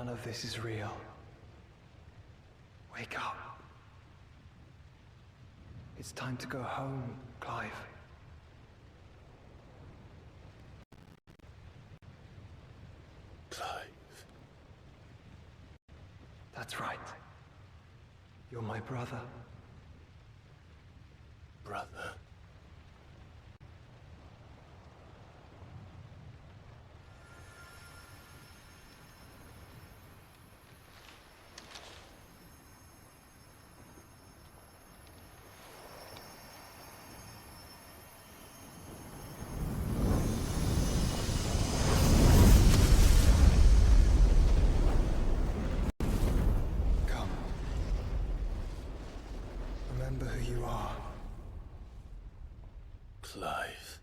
Speaker 3: None of this is real. Wake up. It's time to go home, Clive.
Speaker 2: Clive.
Speaker 3: That's right. You're my brother.
Speaker 2: Brother.
Speaker 3: Come. Remember who you are.
Speaker 2: Clive.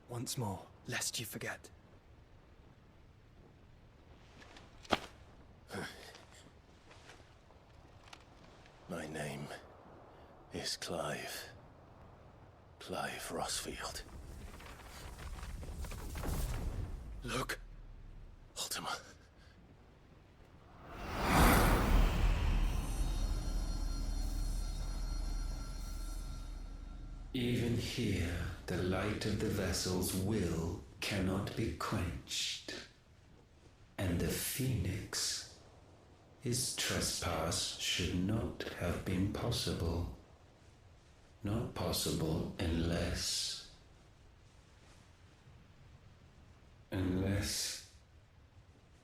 Speaker 3: Once more, lest you forget.
Speaker 2: My name is Clive. Clive Rossfield.
Speaker 3: Look.
Speaker 2: Ultima.
Speaker 8: Even here, the light of the vessel's will cannot be quenched. And the Phoenix, his trespass should not have been possible. Not possible unless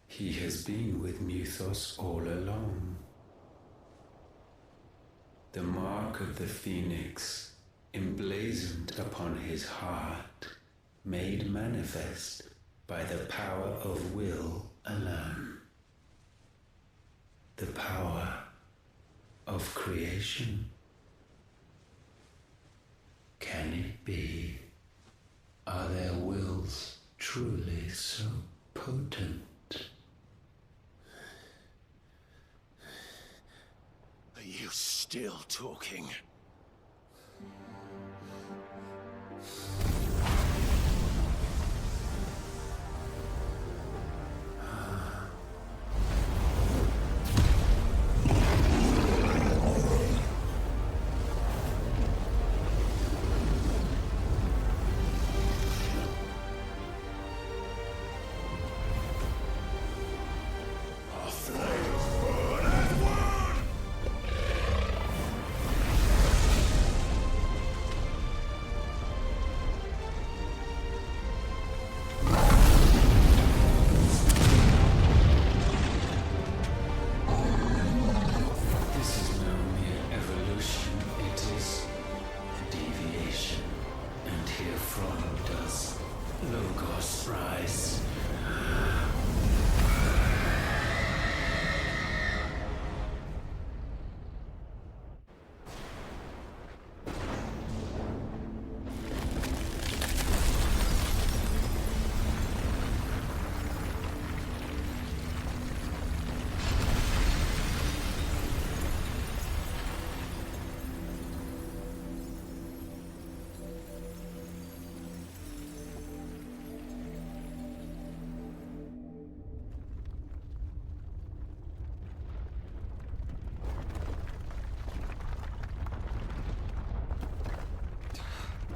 Speaker 8: he has been with Muthos all along. The mark of the Phoenix, emblazoned upon his heart, made manifest by the power of will alone. The power of creation. Can it be? Are their wills truly so potent?
Speaker 2: Are you still talking?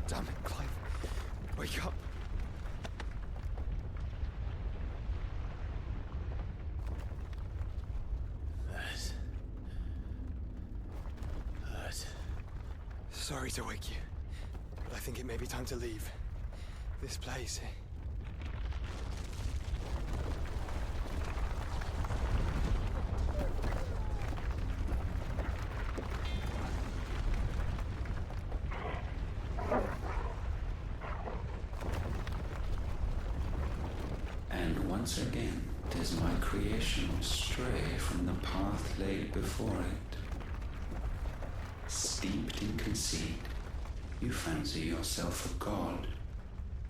Speaker 3: Damn it, Clive. Wake up.
Speaker 2: That.
Speaker 3: Sorry to wake you, but I think it may be time to leave. This place.
Speaker 8: And once again, does my creation stray from the path laid before it? Steeped in conceit, you fancy yourself a god.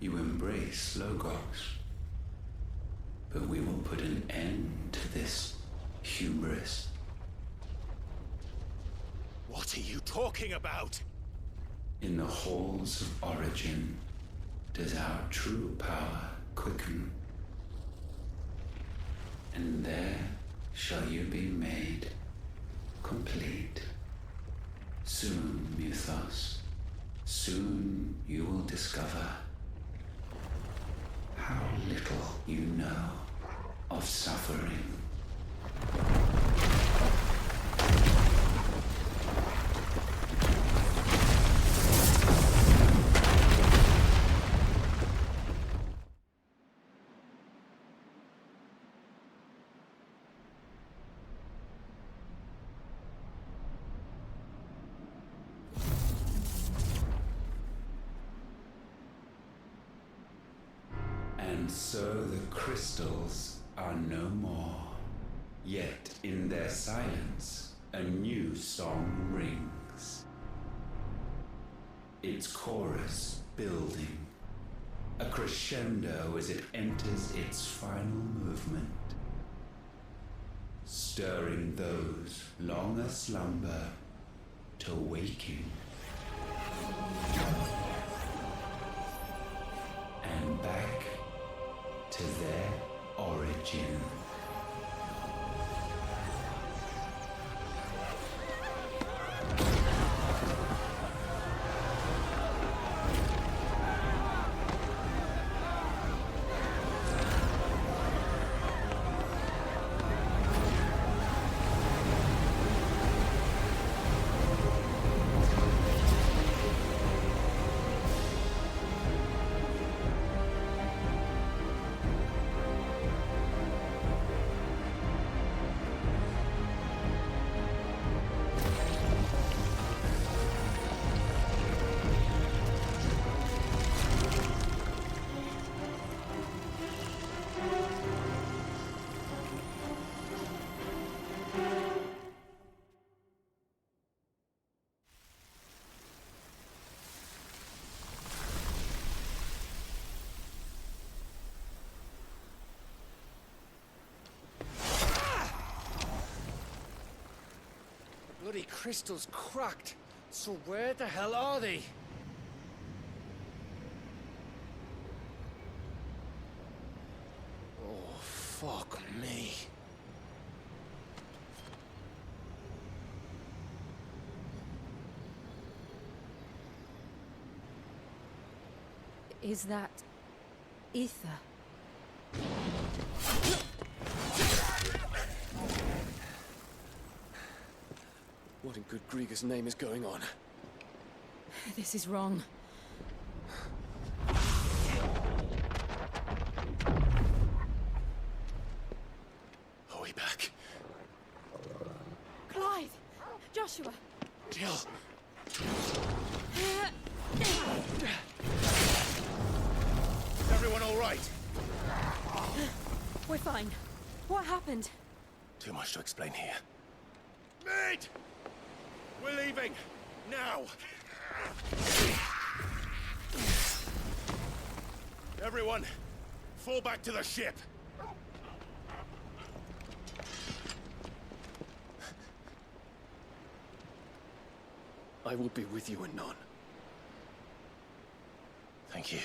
Speaker 8: You embrace Logos. But we will put an end to this hubris.
Speaker 2: What are you talking about?
Speaker 8: In the halls of origin does our true power quicken, and there shall you be made complete. Soon, Mythos, soon you will discover how little you know of suffering. And so the crystals are no more. Yet in their silence, a new song rings. Its chorus building, a crescendo as it enters its final movement, stirring those long aslumber to waking. And back to their origin.
Speaker 7: Bloody crystal's cracked. So where the hell are they? Oh, fuck me.
Speaker 5: Is that ether?
Speaker 3: What in good Grieger's name is going on?
Speaker 5: This is wrong.
Speaker 3: Are we back?
Speaker 13: Clive! Joshua!
Speaker 3: Jill!
Speaker 4: Is everyone all right?
Speaker 5: We're fine. What happened?
Speaker 3: Too much to explain here.
Speaker 4: Mate! We're leaving! Now! Everyone, fall back to the ship!
Speaker 3: I will be with you anon. Thank you.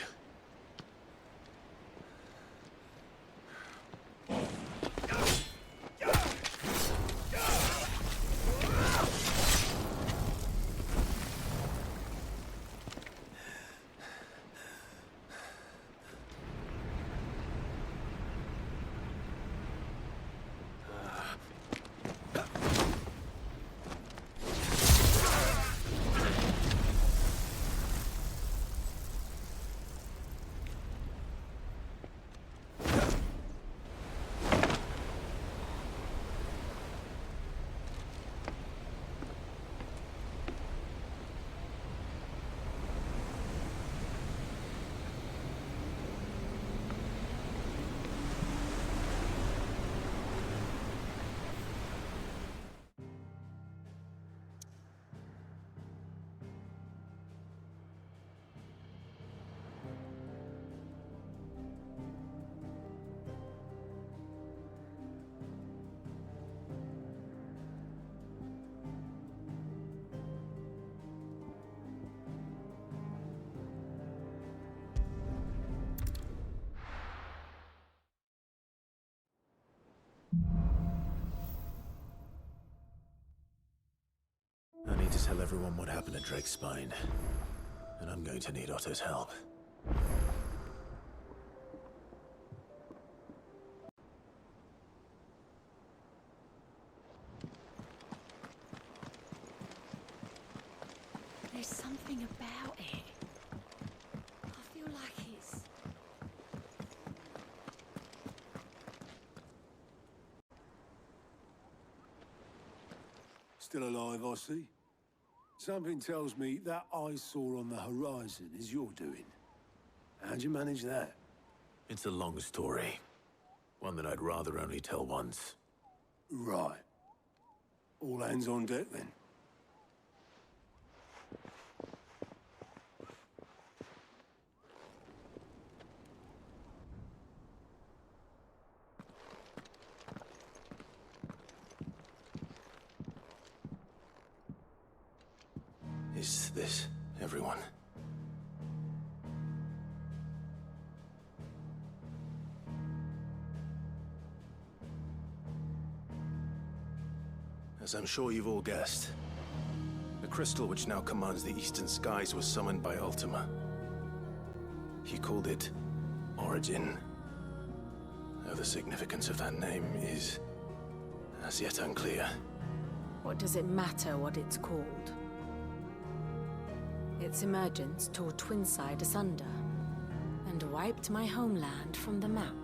Speaker 2: tell everyone what happened at Drake's Spine. And I'm going to need Otto's help.
Speaker 13: There's something about it. I feel like it's...
Speaker 4: Still alive, I see. Something tells me that eyesore on the horizon is your doing. How'd you manage that?
Speaker 2: It's a long story. One that I'd rather only tell once.
Speaker 4: Right. All hands on deck, then.
Speaker 2: Is this everyone? As I'm sure you've all guessed, the crystal which now commands the eastern skies was summoned by Ultima. He called it Origin. Though the significance of that name is as yet unclear.
Speaker 14: What does it matter what it's called? Its emergence tore Twinside asunder, and wiped my homeland from the map.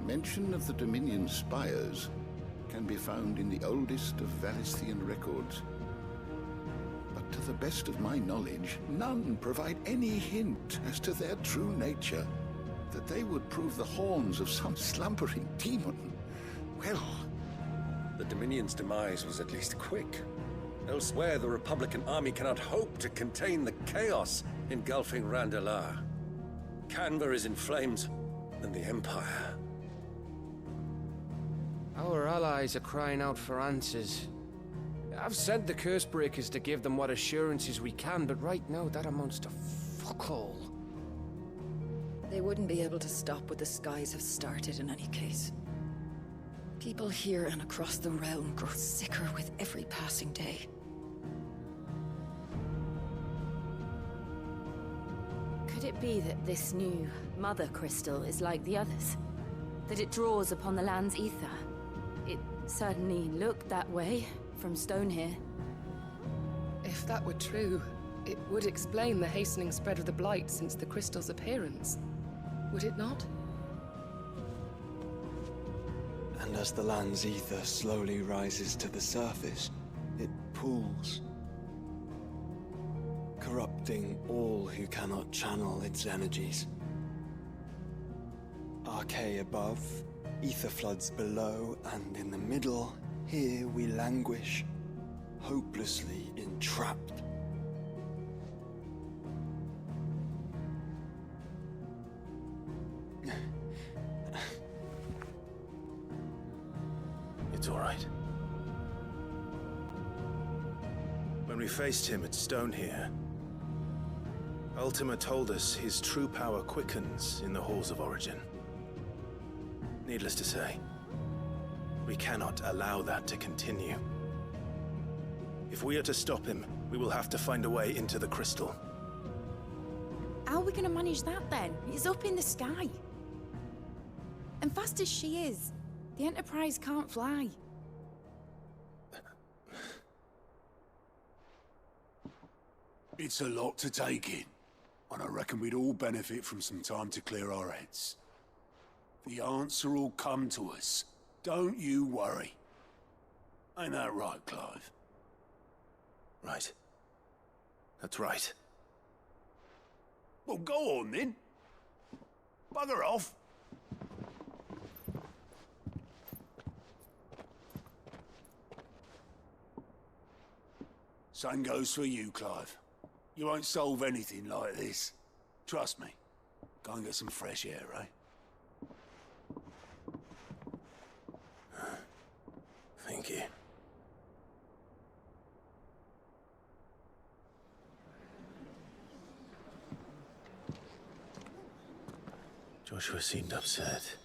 Speaker 15: Mention of the Dominion spires can be found in the oldest of Valisthian records. But to the best of my knowledge, none provide any hint as to their true nature. That they would prove the horns of some slumbering demon. Well...
Speaker 11: The Dominion's demise was at least quick. Elsewhere, the Republican army cannot hope to contain the chaos engulfing Randalar. Canva is in flames, and the Empire.
Speaker 7: Our allies are crying out for answers. I've sent the Cursebreakers to give them what assurances we can, but right now that amounts to fuck all.
Speaker 16: They wouldn't be able to stop what the skies have started in any case. People here and across the realm grow sicker with every passing day.
Speaker 5: Could it be that this new Mother Crystal is like the others? That it draws upon the land's ether? It certainly looked that way from stone here.
Speaker 17: If that were true, it would explain the hastening spread of the Blight since the crystal's appearance. Would it not?
Speaker 3: And as the land's ether slowly rises to the surface, it pools, corrupting all who cannot channel its energies. Archay above, ether floods below, and in the middle, here we languish, hopelessly entrapped.
Speaker 2: It's all right. When we faced him at Stone here, Ultima told us his true power quickens in the halls of Origin. Needless to say, we cannot allow that to continue. If we are to stop him, we will have to find a way into the crystal.
Speaker 10: How are we gonna manage that then? It's up in the sky. And fast as she is, the Enterprise can't fly.
Speaker 4: It's a lot to take in, and I reckon we'd all benefit from some time to clear our heads. The answer will come to us. Don't you worry. Ain't that right, Clive?
Speaker 2: Right. That's right.
Speaker 4: Well, go on then. Bugger off. Same goes for you, Clive. You won't solve anything like this. Trust me. Go and get some fresh air, eh?
Speaker 2: Thank you. Joshua seemed upset.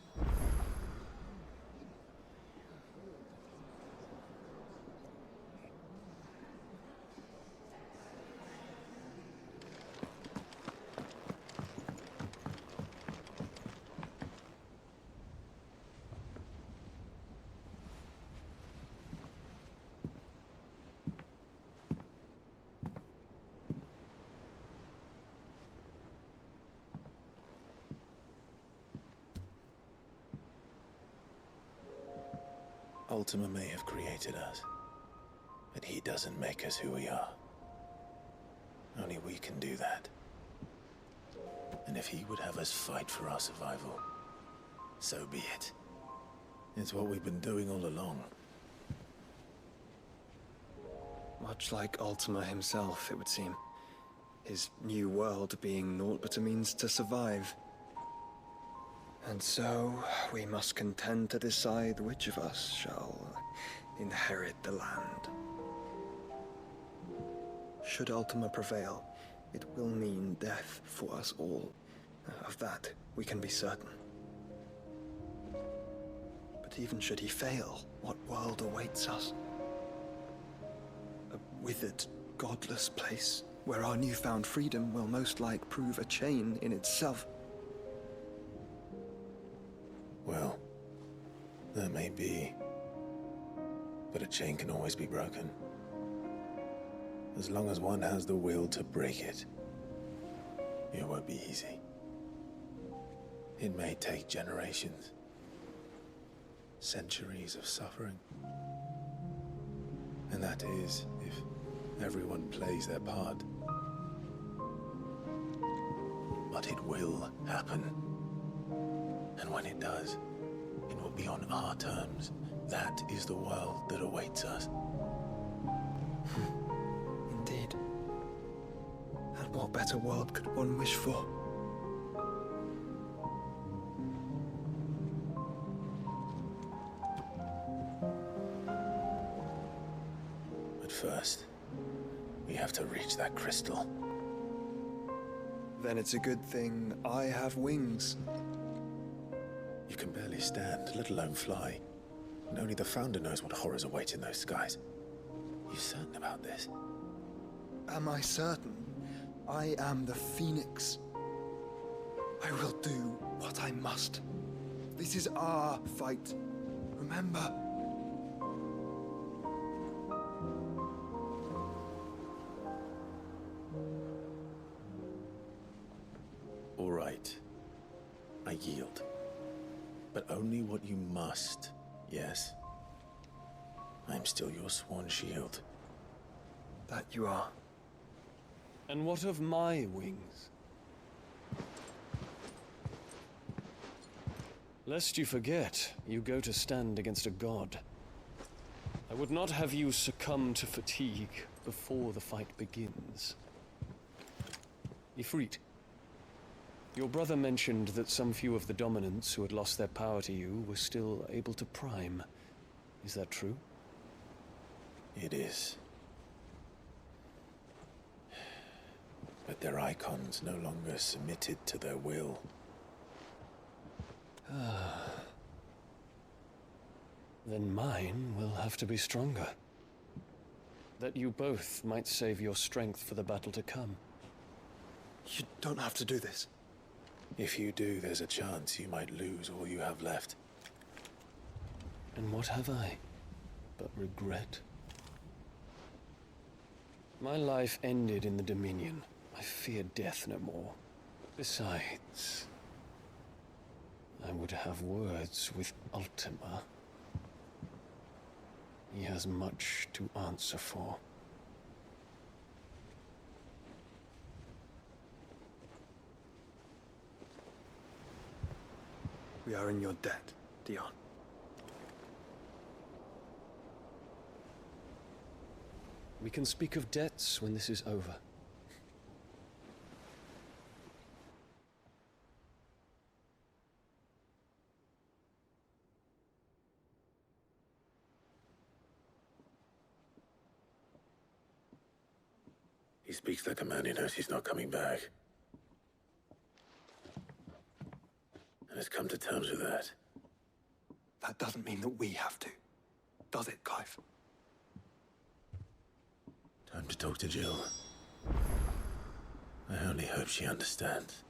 Speaker 2: Ultima may have created us, but he doesn't make us who we are. Only we can do that. And if he would have us fight for our survival, so be it. It's what we've been doing all along.
Speaker 18: Much like Ultima himself, it would seem. His new world being naught but a means to survive. And so, we must contend to decide which of us shall inherit the land. Should Ultima prevail, it will mean death for us all. Of that, we can be certain. But even should he fail, what world awaits us? A withered, godless place, where our newfound freedom will most like prove a chain in itself.
Speaker 2: Well, that may be. But a chain can always be broken. As long as one has the will to break it. It won't be easy. It may take generations. Centuries of suffering. And that is, if everyone plays their part. But it will happen. And when it does, it will be on our terms. That is the world that awaits us.
Speaker 18: Indeed. And what better world could one wish for?
Speaker 2: But first, we have to reach that crystal.
Speaker 18: Then it's a good thing I have wings.
Speaker 2: You can barely stand, let alone fly. And only the Founder knows what horrors await in those skies. You certain about this?
Speaker 18: Am I certain? I am the Phoenix. I will do what I must. This is our fight. Remember?
Speaker 2: All right. I yield. But only what you must, yes? I'm still your sworn shield.
Speaker 18: That you are.
Speaker 7: And what of my wings? Lest you forget, you go to stand against a god. I would not have you succumb to fatigue before the fight begins. Ifrit, your brother mentioned that some few of the dominants who had lost their power to you were still able to prime. Is that true?
Speaker 2: It is. But their icons no longer submitted to their will.
Speaker 7: Then mine will have to be stronger. That you both might save your strength for the battle to come.
Speaker 18: You don't have to do this.
Speaker 2: If you do, there's a chance you might lose all you have left.
Speaker 7: And what have I but regret? My life ended in the Dominion. I fear death no more. Besides, I would have words with Ultima. He has much to answer for.
Speaker 18: We are in your debt, Dion.
Speaker 7: We can speak of debts when this is over.
Speaker 2: He speaks like a man who knows he's not coming back. And has come to terms with that.
Speaker 18: That doesn't mean that we have to, does it, Clive?
Speaker 2: Time to talk to Jill. I only hope she understands.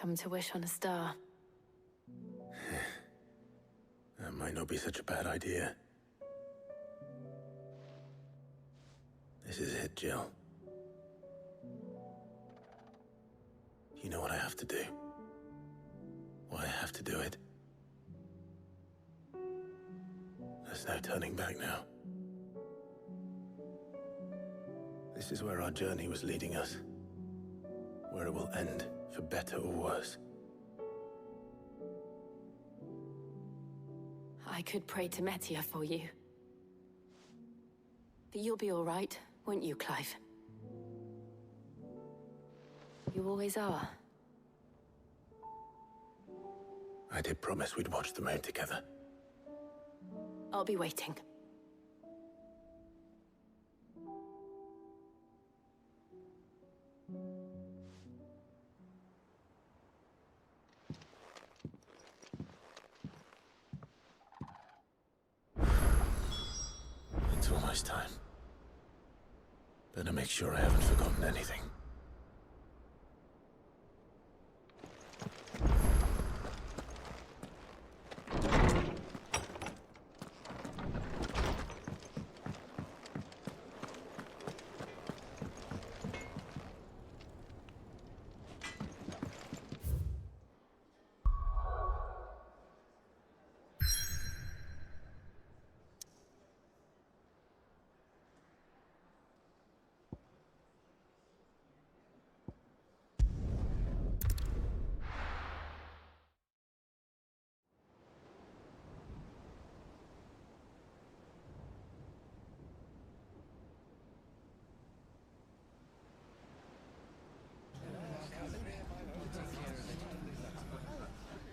Speaker 14: come to wish on a star.
Speaker 2: That might not be such a bad idea. This is it, Jill. You know what I have to do. Why I have to do it. There's no turning back now. This is where our journey was leading us. Where it will end, for better or worse.
Speaker 14: I could pray to Metia for you. But you'll be all right, won't you, Clive? You always are.
Speaker 2: I did promise we'd watch the moon together.
Speaker 14: I'll be waiting.
Speaker 2: It's almost time. Better make sure I haven't forgotten anything.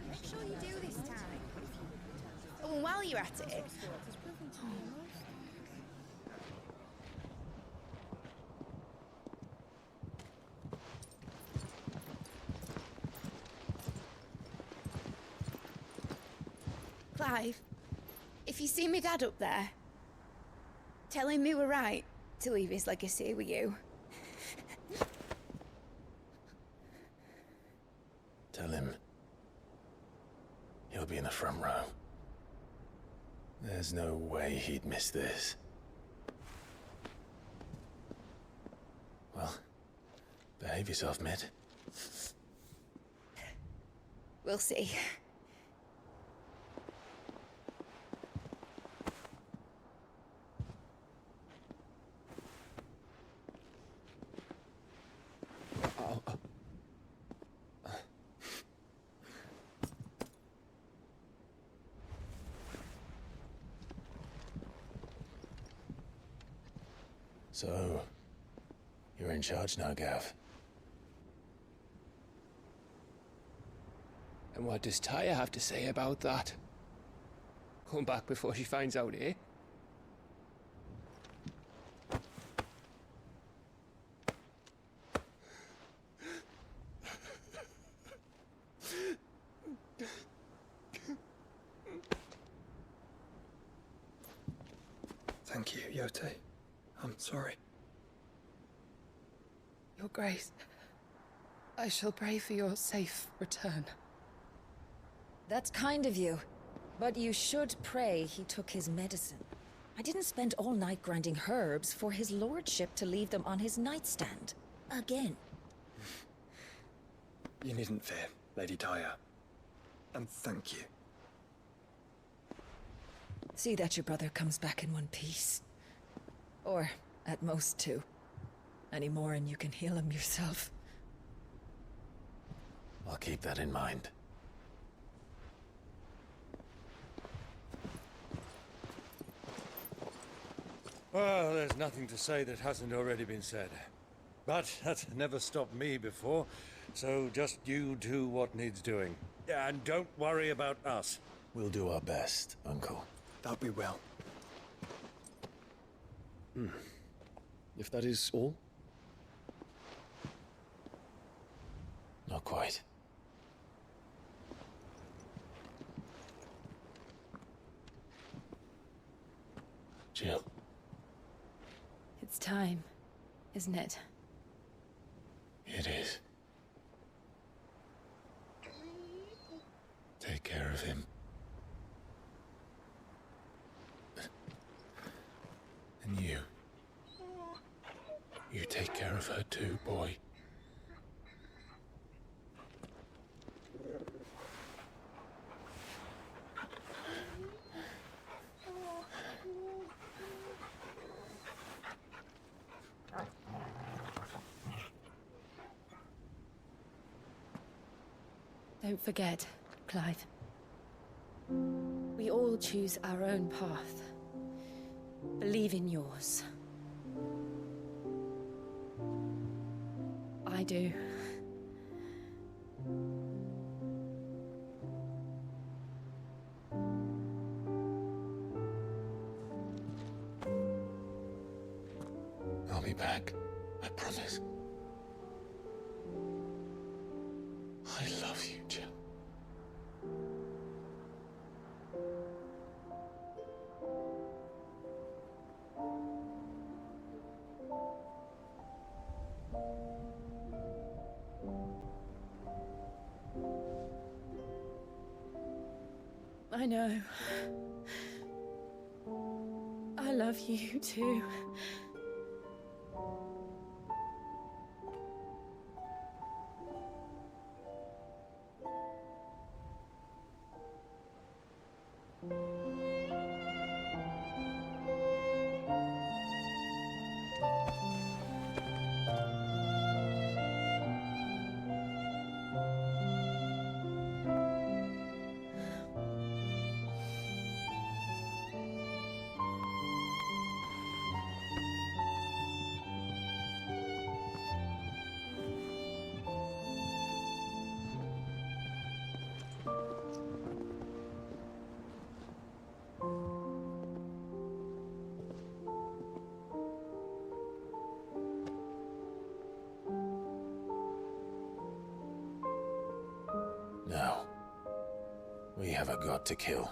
Speaker 12: Make sure you do this time. Oh, and while you're at it... Clive, if you see me dad up there, tell him we were right to leave his legacy with you.
Speaker 2: Tell him he'll be in the front row. There's no way he'd miss this. Well, behave yourself, Mitt.
Speaker 12: We'll see.
Speaker 2: So, you're in charge now, Gav.
Speaker 19: And what does Tyre have to say about that? Come back before she finds out, eh?
Speaker 18: Thank you, Yote. I'm sorry.
Speaker 17: Your Grace, I shall pray for your safe return.
Speaker 16: That's kind of you. But you should pray he took his medicine. I didn't spend all night grinding herbs for his lordship to leave them on his nightstand. Again.
Speaker 18: You needn't fear, Lady Tyre. And thank you.
Speaker 16: See that your brother comes back in one piece. Or, at most, two. Any more and you can heal him yourself.
Speaker 2: I'll keep that in mind.
Speaker 20: Well, there's nothing to say that hasn't already been said. But that's never stopped me before, so just you do what needs doing. And don't worry about us.
Speaker 2: We'll do our best, Uncle.
Speaker 18: That we will. If that is all?
Speaker 2: Not quite. Jill.
Speaker 5: It's time, isn't it?
Speaker 2: It is.
Speaker 5: Don't forget, Clive. We all choose our own path. Believe in yours. I do.
Speaker 2: I'll be back. I promise. I love you, Jim.
Speaker 5: I know. I love you too.
Speaker 2: Now, we have a god to kill.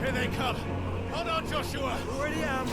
Speaker 20: Here they come! Hold on, Joshua! Already am!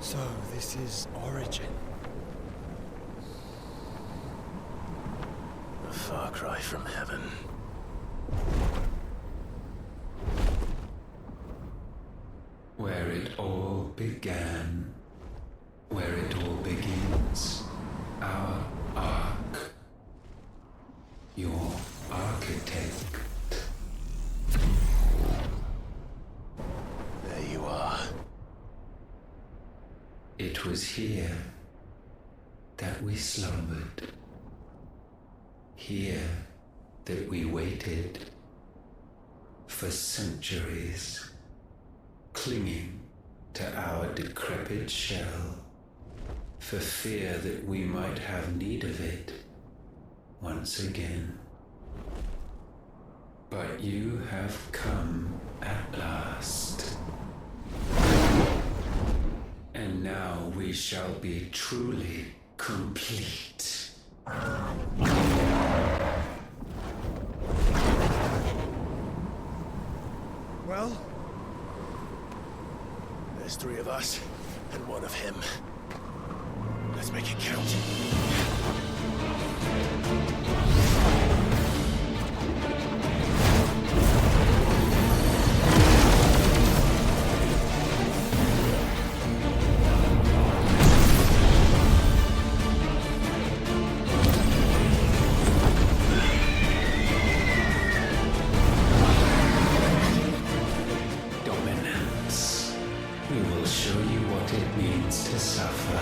Speaker 3: So, this is Origin.
Speaker 2: A far cry from heaven.
Speaker 8: Where it all began, where it all begins, our ark, your architect.
Speaker 2: There you are.
Speaker 8: It was here that we slumbered, here that we waited for centuries, clinging to our decrepit shell, for fear that we might have need of it once again. But you have come at last. And now we shall be truly complete.
Speaker 2: Well, there's 3 of us and 1 of him. Let's make it count.
Speaker 8: Dominance. We will show you what it means to suffer.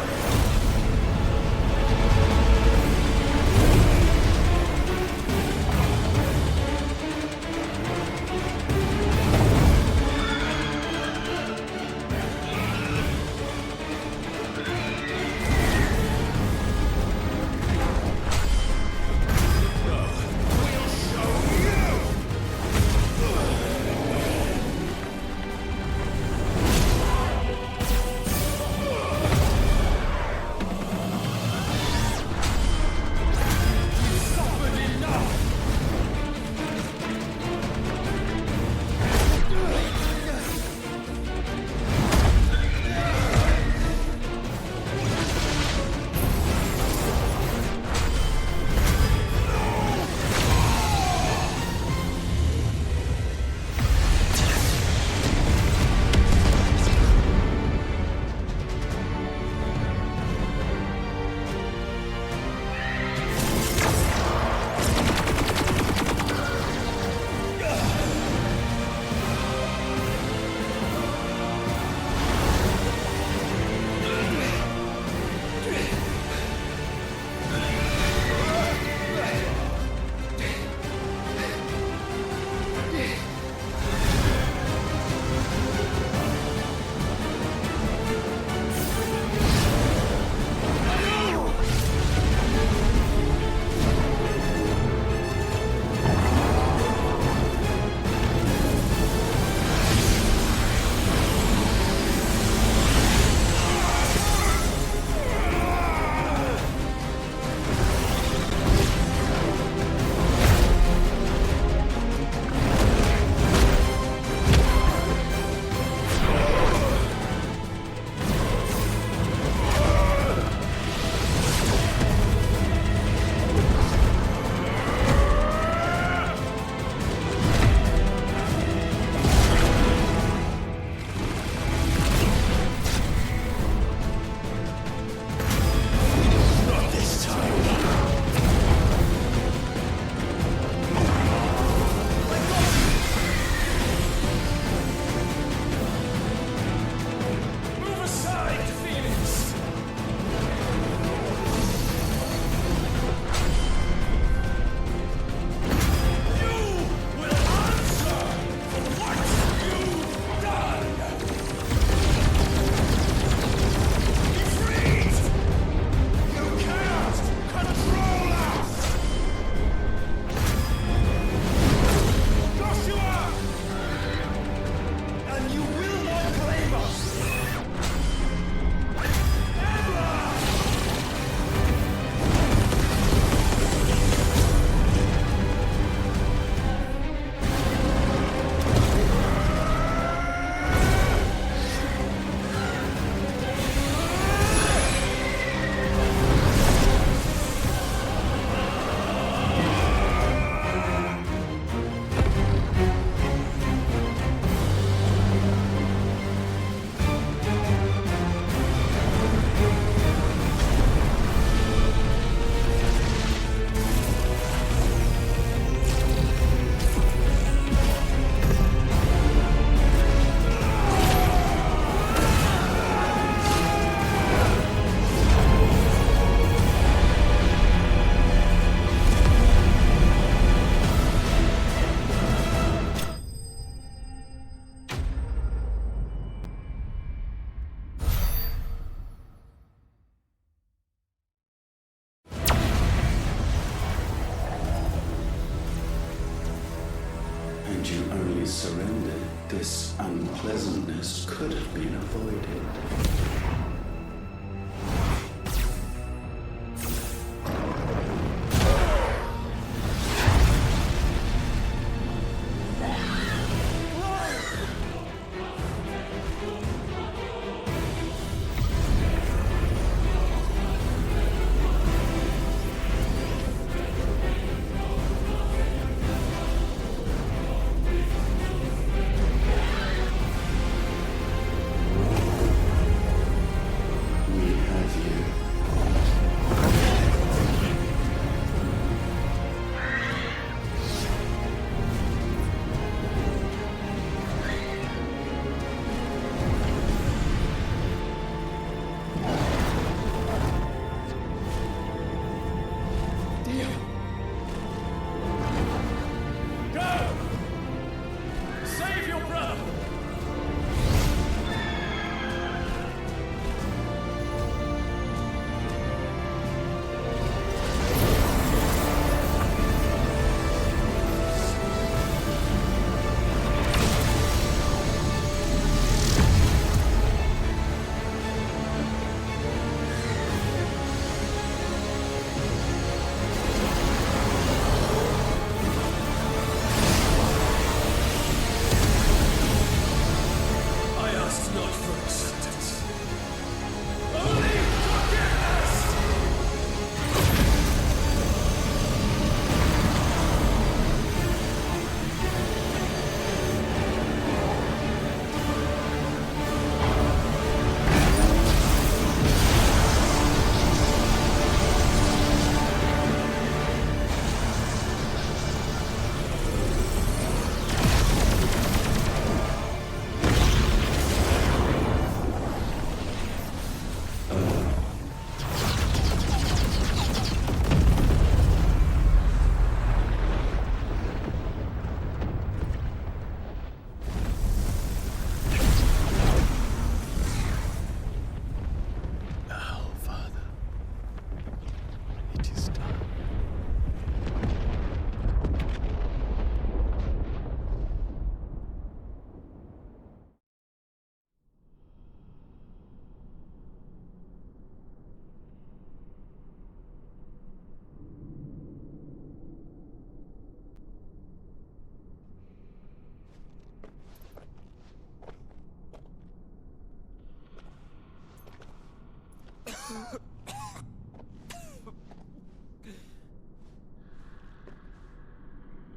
Speaker 8: we surrendered, this unpleasantness could have been avoided.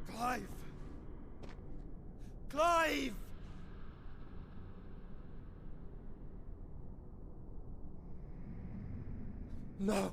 Speaker 3: Clive! Clive! No!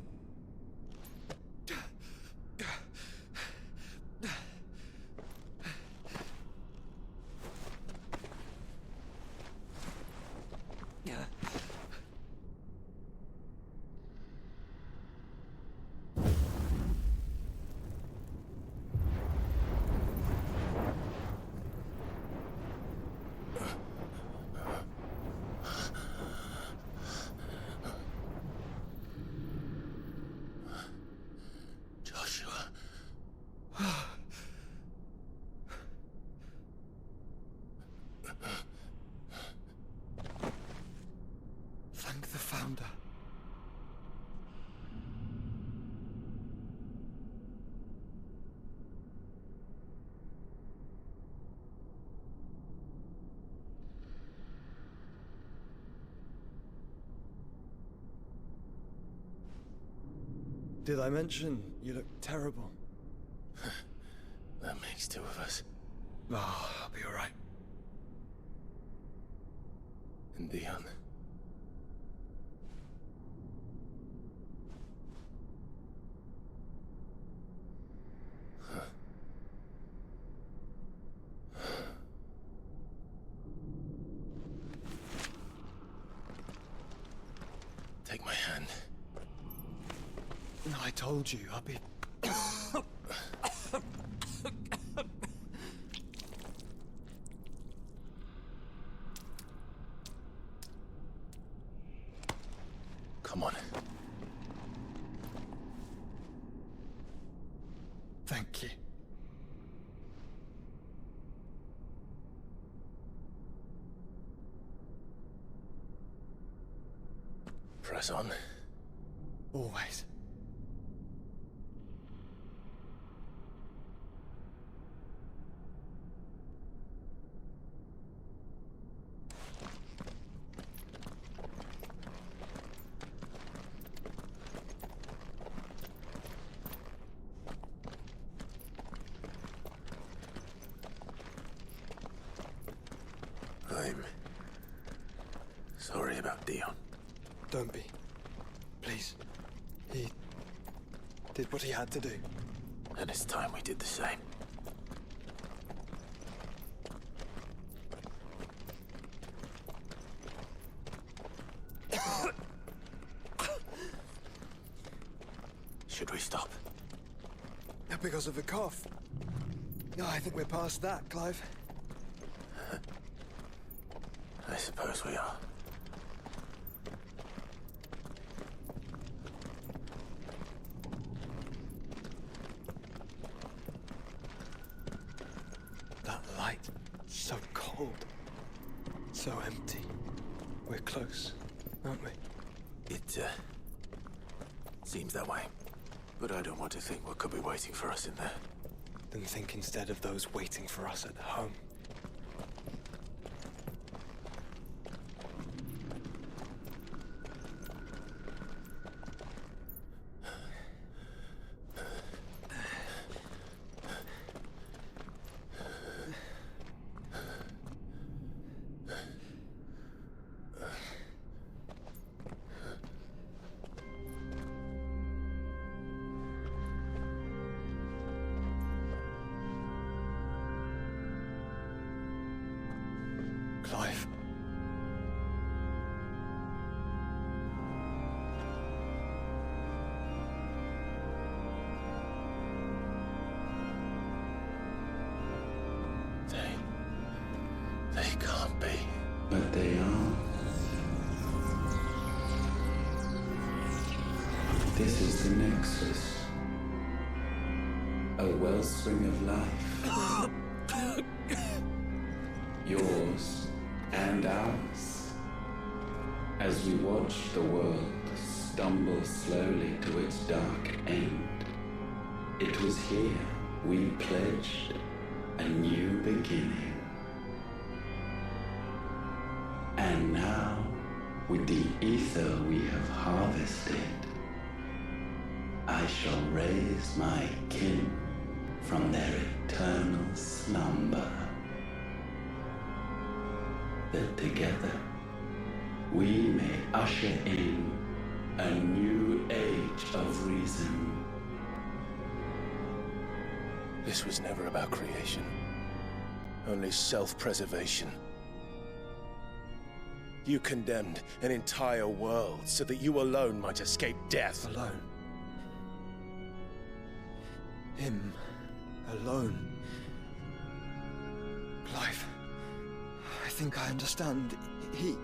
Speaker 3: Thank the Founder.
Speaker 18: Did I mention you look terrible?
Speaker 2: That makes two of us.
Speaker 18: Oh, I'll be alright.
Speaker 2: And Dion. Take my hand.
Speaker 18: I told you, I'll be...
Speaker 2: Come on.
Speaker 18: Thank you.
Speaker 2: Press on.
Speaker 3: Always.
Speaker 2: I'm sorry about Dion.
Speaker 3: Don't be. Please. He did what he had to do.
Speaker 2: And it's time we did the same. Should we stop?
Speaker 3: Because of the cough. No, I think we're past that, Clive.
Speaker 2: I suppose we are.
Speaker 3: That light, so cold. So empty. We're close, aren't we?
Speaker 2: It, seems that way. But I don't want to think what could be waiting for us in there.
Speaker 3: Then think instead of those waiting for us at home. Clive.
Speaker 2: They can't be.
Speaker 8: But they are. This is the Nexus. A wellspring of life. Yours and ours. As we watch the world stumble slowly to its dark end, it was here we pledged a new beginning. And now, with the ether we have harvested, I shall raise my kin from their eternal slumber. That together we may usher in a new age of reason.
Speaker 2: This was never about creation. Only self-preservation. You condemned an entire world so that you alone might escape death.
Speaker 3: Alone. Him. Alone. Clive. I think I understand. He...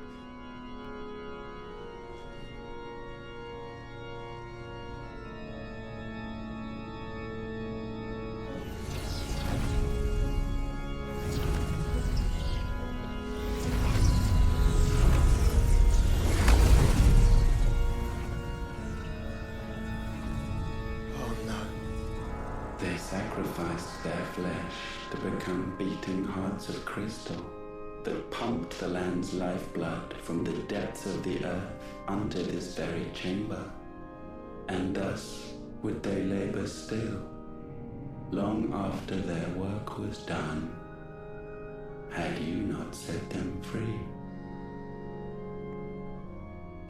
Speaker 8: They sacrificed their flesh to become beating hearts of crystal that pumped the land's lifeblood from the depths of the earth unto this very chamber. And thus would they labor still, long after their work was done, had you not set them free.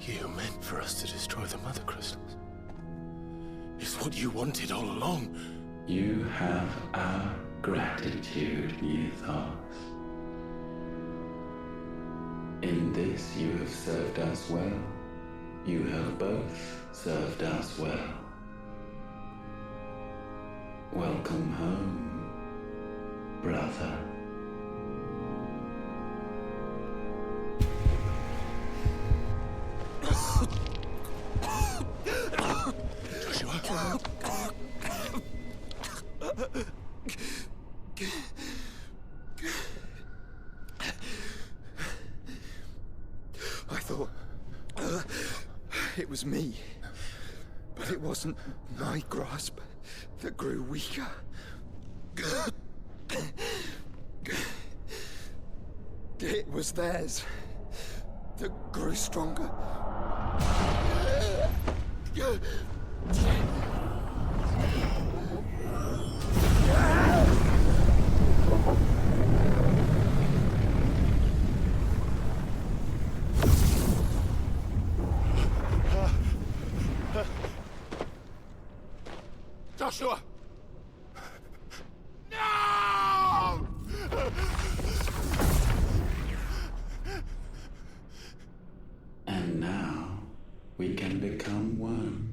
Speaker 2: You meant for us to destroy the Mother Crystals. It's what you wanted all along.
Speaker 8: You have our gratitude, Mythos. In this you have served us well. You have both served us well. Welcome home, brother.
Speaker 2: Joshua?
Speaker 3: I thought... wasn't my grasp that grew weaker. It was theirs that grew stronger.
Speaker 4: Joshua! No!
Speaker 8: And now we can become one.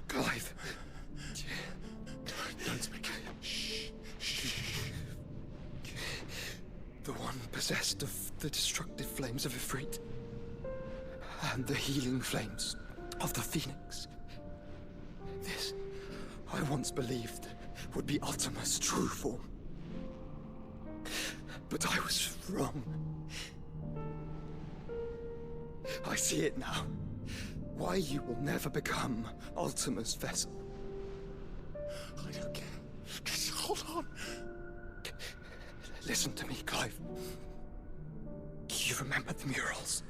Speaker 3: Clive. Don't speak. Shh. The one possessed of the destructive flames of Ifrit and the healing flames of the Phoenix. This, I once believed, would be Ultima's true form. But I was wrong. I see it now. Why you will never become Ultima's vessel.
Speaker 4: I don't care. Just hold on.
Speaker 3: Listen to me, Clive. You remember the murals?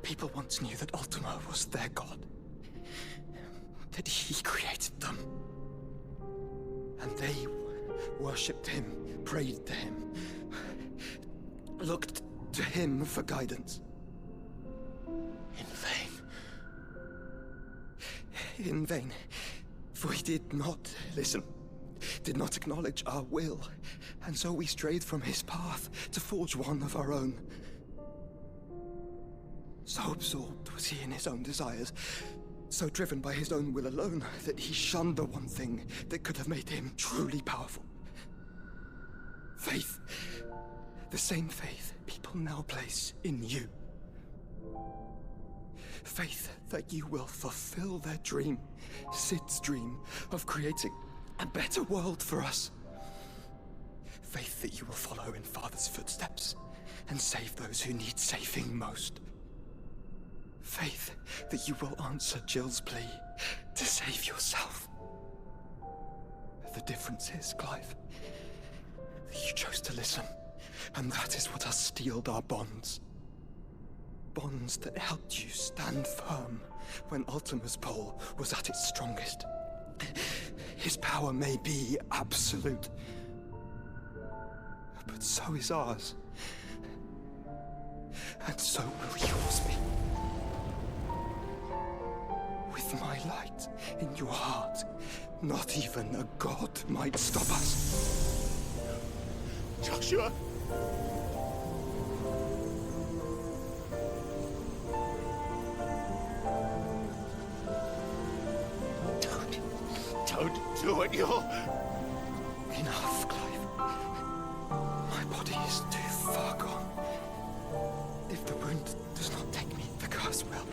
Speaker 3: People once knew that Ultima was their god. That he created them. And they worshipped him, prayed to him, looked to him for guidance. In vain. In vain. For he did not listen, did not acknowledge our will, and so we strayed from his path to forge one of our own. So absorbed was he in his own desires, so driven by his own will alone, that he shunned the one thing that could have made him truly powerful. Faith. The same faith people now place in you. Faith that you will fulfill their dream, Sid's dream, of creating a better world for us. Faith that you will follow in Father's footsteps and save those who need saving most. Faith that you will answer Jill's plea to save yourself. The difference is, Clive, that you chose to listen, and that is what has steeled our bonds. Bonds that helped you stand firm when Ultima's pull was at its strongest. His power may be absolute, but so is ours. And so will yours be. With my light in your heart, not even a god might stop us.
Speaker 4: Joshua! Don't do it, you'll...
Speaker 3: Enough, Clive. My body is too far gone. If the wound does not take me, the curse will.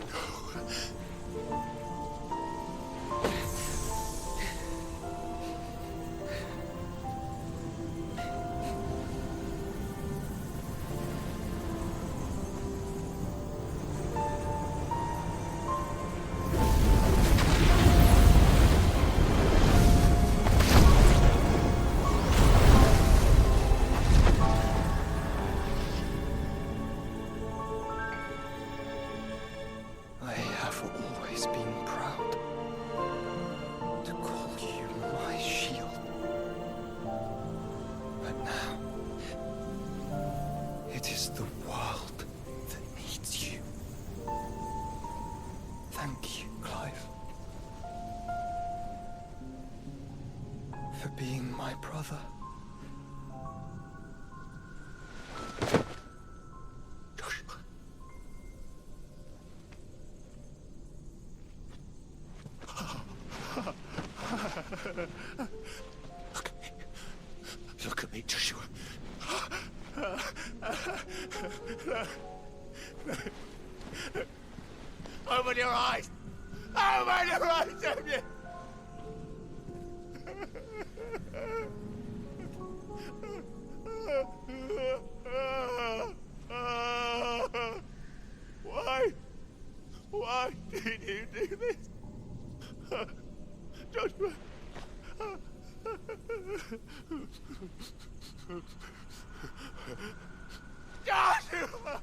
Speaker 3: For being my brother.
Speaker 4: Look Open your eyes! Open your eyes, damn you! Why? Why did you do this? Joshua! Joshua!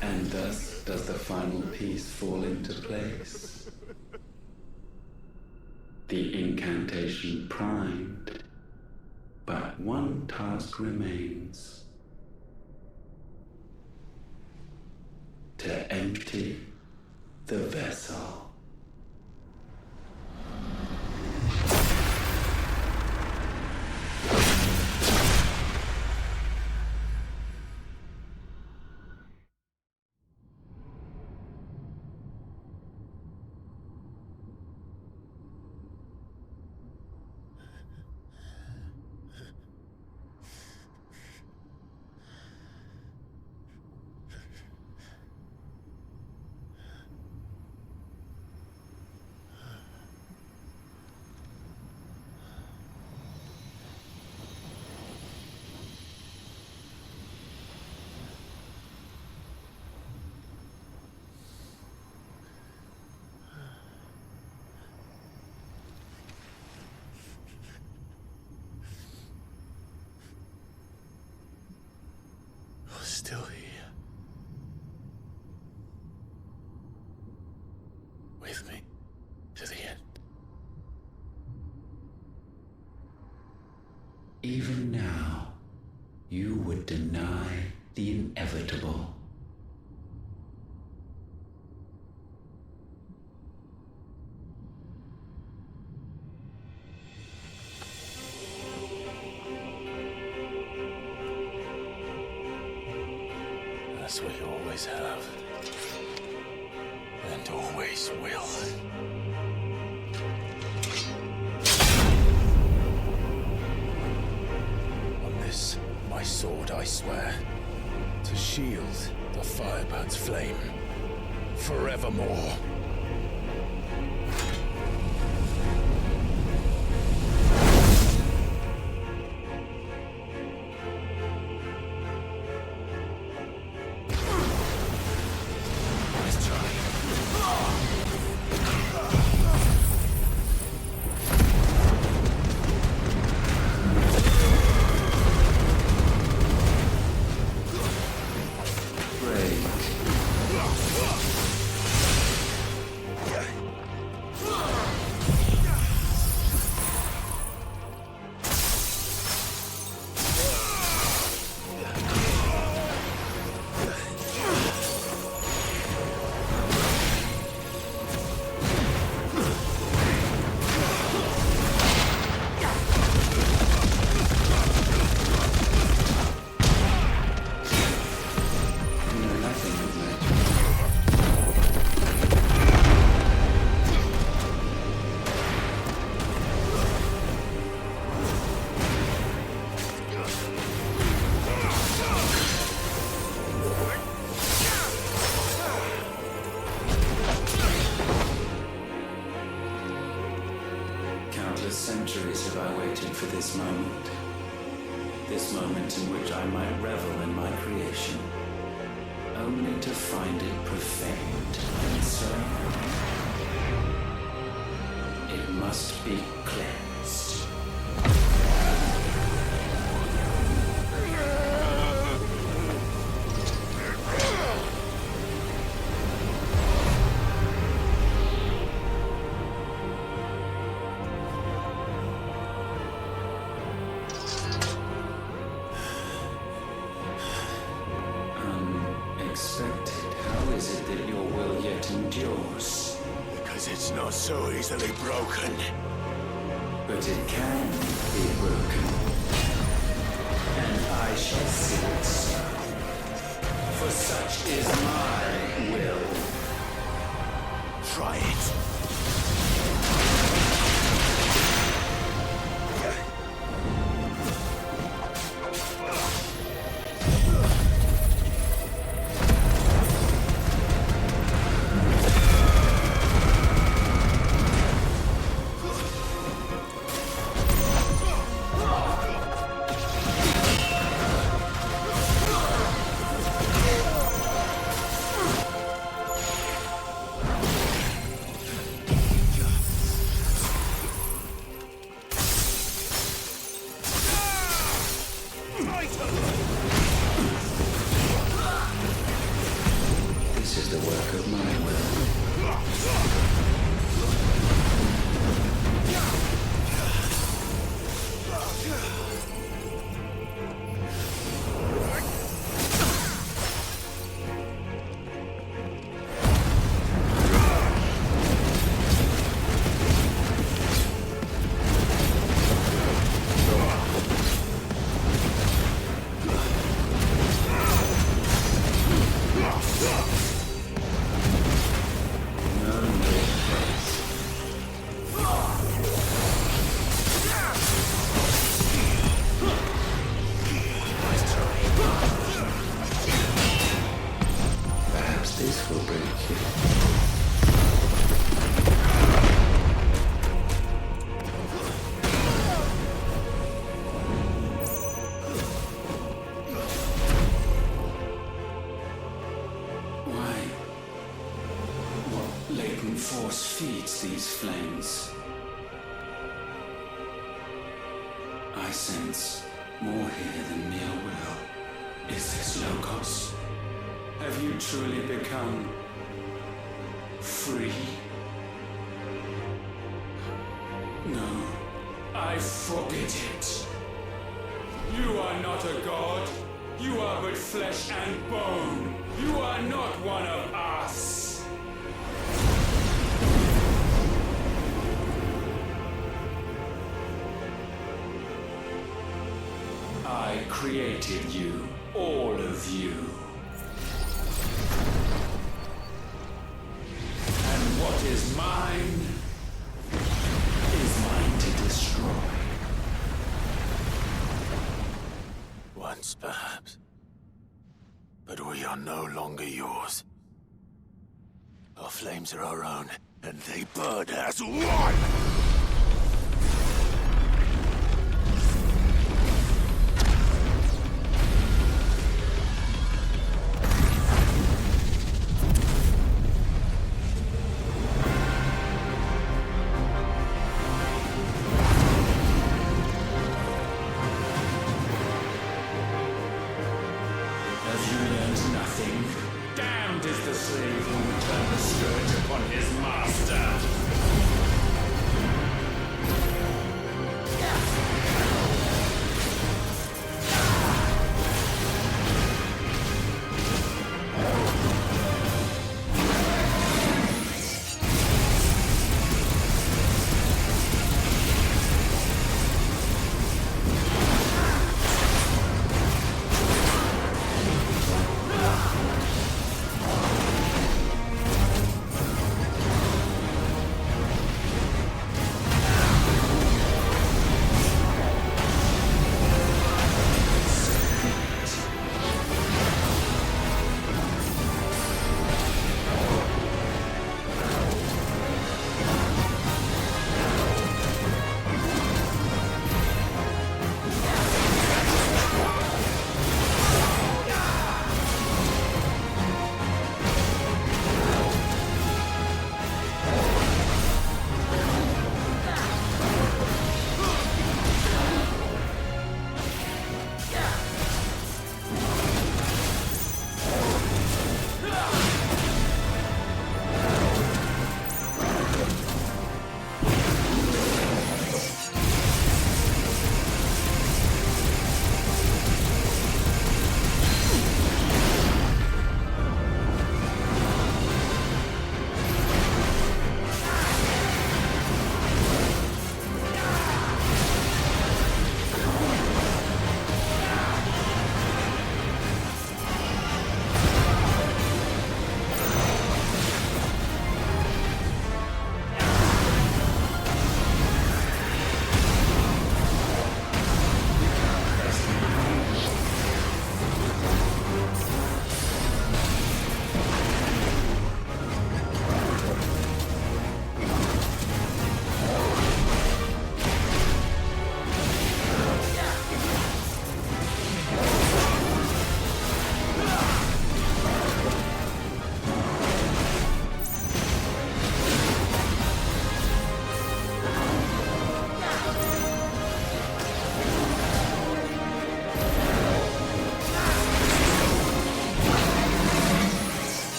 Speaker 8: And thus does the final piece fall into place. The incantation primed, but one task remains. To empty the vessel.
Speaker 2: Still here. With me to the end.
Speaker 8: Even now, you would deny the inevitable.
Speaker 2: As we always have. And always will. On this, my sword, I swear, to shield the Firebird's flame forevermore.
Speaker 8: Centuries have I waited for this moment. This moment in which I might revel in my creation, only to find it profaned. And so, it must be cleansed. How is it that your will yet endures?
Speaker 4: Because it's not so easily broken.
Speaker 8: But it can be broken. And I shall see it so. For such is my will.
Speaker 2: Try it.
Speaker 8: This is the work of my will. Perhaps this will break you. Why? What latent force feeds these flames? I sense more here than mere will. Is this Logos? Have you truly become free? No, I forbid it. You are not a god. You are but flesh and bone. You are not one of us. I created you, all of you. And what is mine is mine to destroy.
Speaker 2: Once, perhaps. But we are no longer yours. Our flames are our own, and they burn as one!
Speaker 8: Have you learned nothing? Damned is the slave who will turn the scourge upon his master.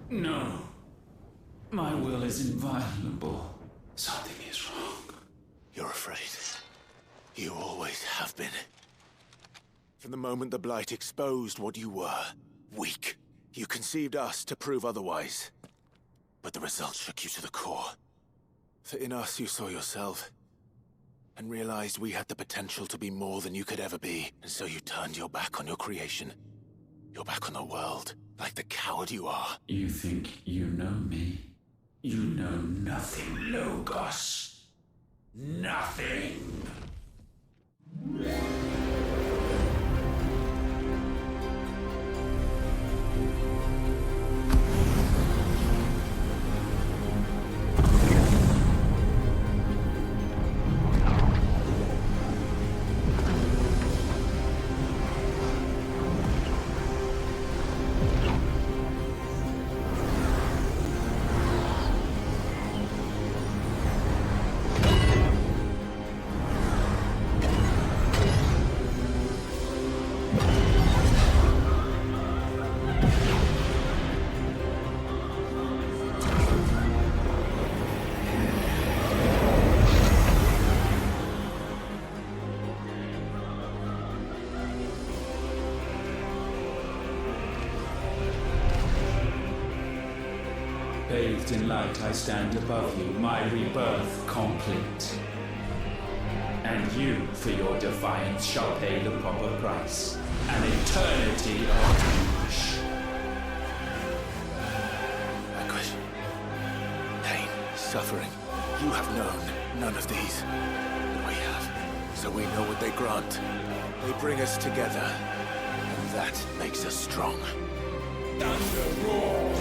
Speaker 1: No. My will is inviolable. Something is wrong.
Speaker 2: You're afraid. You always have been. From the moment the Blight exposed what you were, weak, you conceived us to prove otherwise. But the results shook you to the core. For in us you saw yourself, and realized we had the potential to be more than you could ever be. And so you turned your back on your creation. Your back on the world, like the coward you are.
Speaker 1: You think you know me? You know nothing, Logos. Nothing. Bathed in light, I stand above you, my rebirth complete. And you, for your defiance, shall pay the proper price. An eternity of anguish.
Speaker 2: Anguish. Pain. Suffering. You have known none of these. But we have. So we know what they grant. They bring us together. And that makes us strong.
Speaker 1: Thunder roar!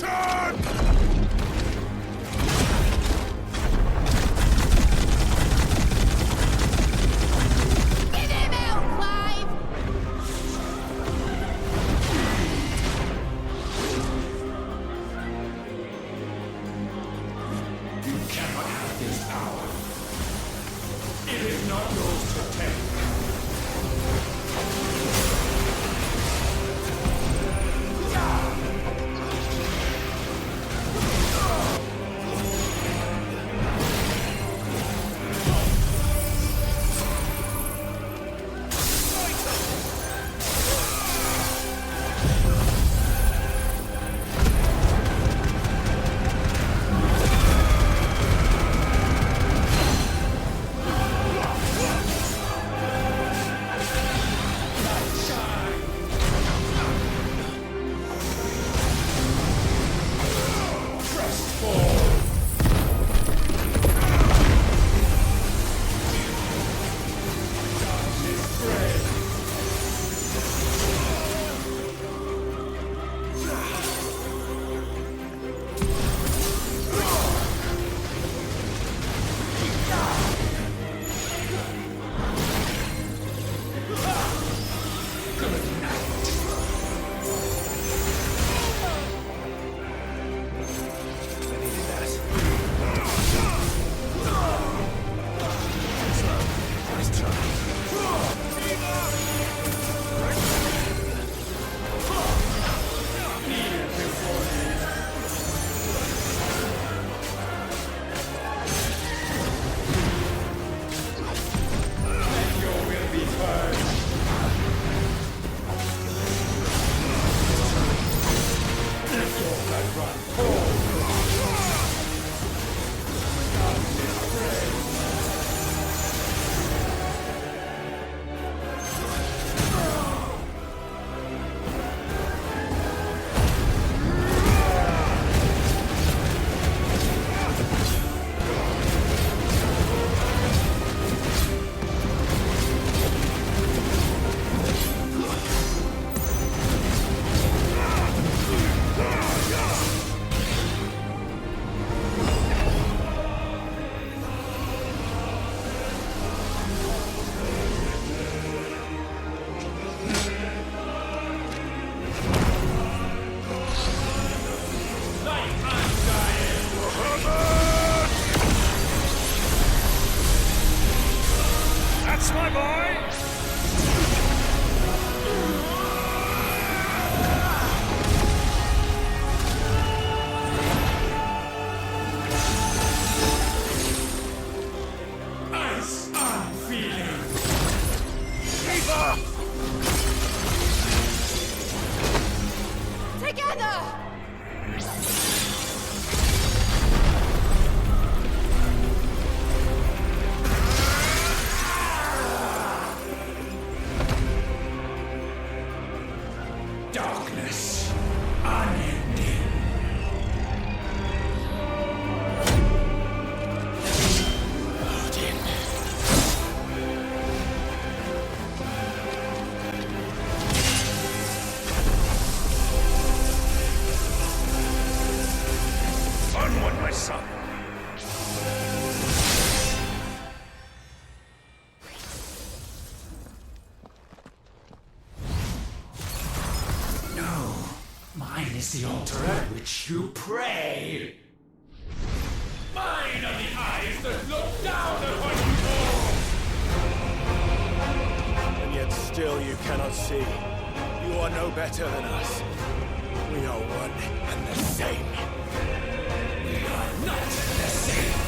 Speaker 4: Turn!
Speaker 12: Get him out, Clive!
Speaker 8: You cannot have this power. It is not yours to take.
Speaker 20: That's my boy!
Speaker 8: Ice unfeeling!
Speaker 20: Keeper!
Speaker 12: Together!
Speaker 8: Darkness, unending.
Speaker 20: Onward, my son!
Speaker 8: No, mine is the altar at which you pray. Mine are the eyes that look down upon you all.
Speaker 3: And yet still you cannot see. You are no better than us. We are one and the same.
Speaker 8: We are not the same.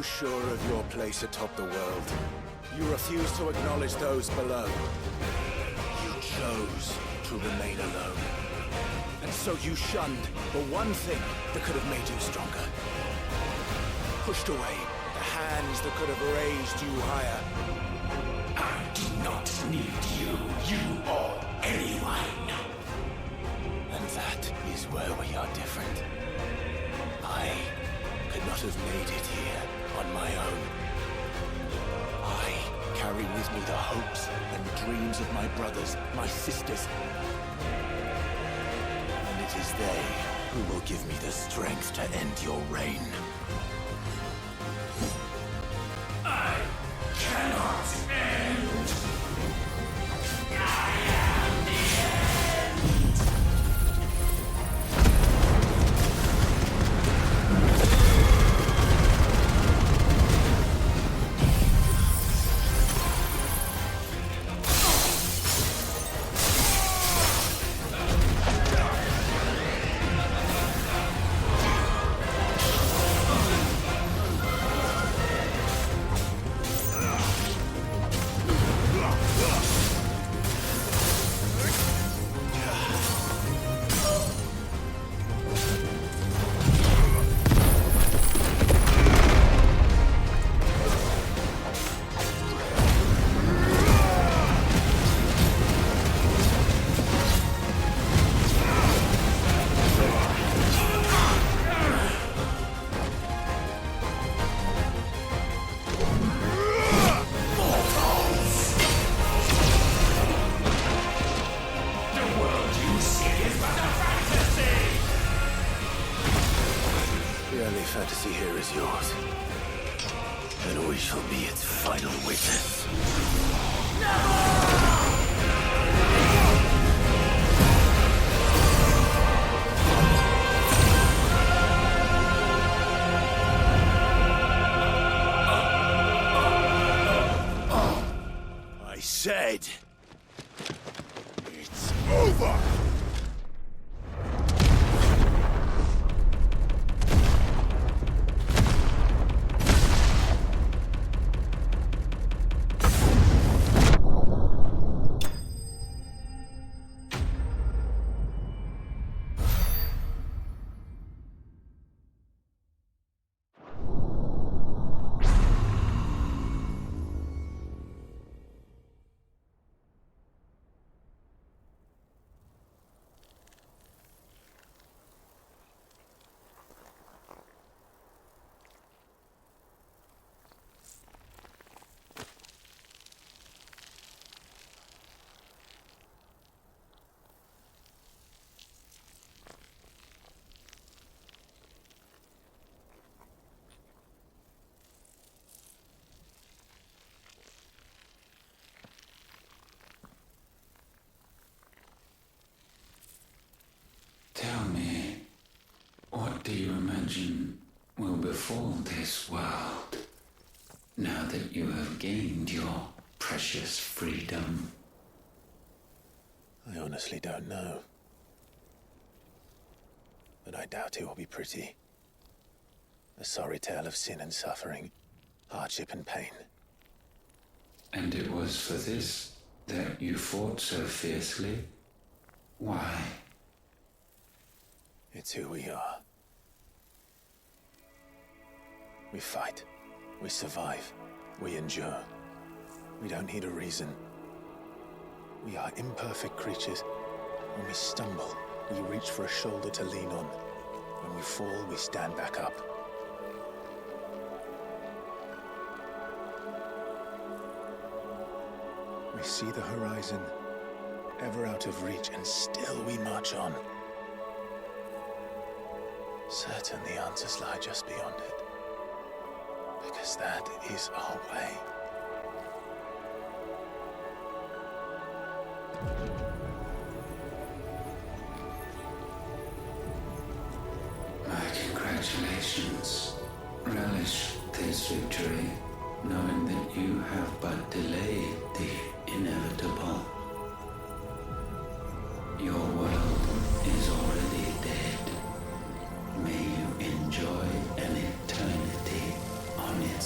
Speaker 2: so sure of your place atop the world, you refuse to acknowledge those below. You chose to remain alone. And so you shunned the one thing that could have made you stronger. Pushed away the hands that could have raised you higher.
Speaker 8: I do not need you or anyone.
Speaker 2: And that is where we are different. I could not have made it here on my own. I carry with me the hopes and dreams of my brothers, my sisters. And it is they who will give me the strength to end your reign.
Speaker 8: I cannot end. I am the end.
Speaker 2: Fantasy here is yours. And we shall be its final witness. I said, it's over!
Speaker 8: Tell me, what do you imagine will befall this world now that you have gained your precious freedom?
Speaker 2: I honestly don't know. But I doubt it will be pretty. A sorry tale of sin and suffering, hardship and pain.
Speaker 8: And it was for this that you fought so fiercely? Why?
Speaker 2: It's who we are. We fight. We survive. We endure. We don't need a reason. We are imperfect creatures. When we stumble, we reach for a shoulder to lean on. When we fall, we stand back up. We see the horizon, ever out of reach, and still we march on. Certain the answers lie just beyond it. Because that is our way.
Speaker 8: My congratulations. Relish this victory, knowing that you have but delayed the inevitable. Your world is already dead. May you enjoy an eternity on it.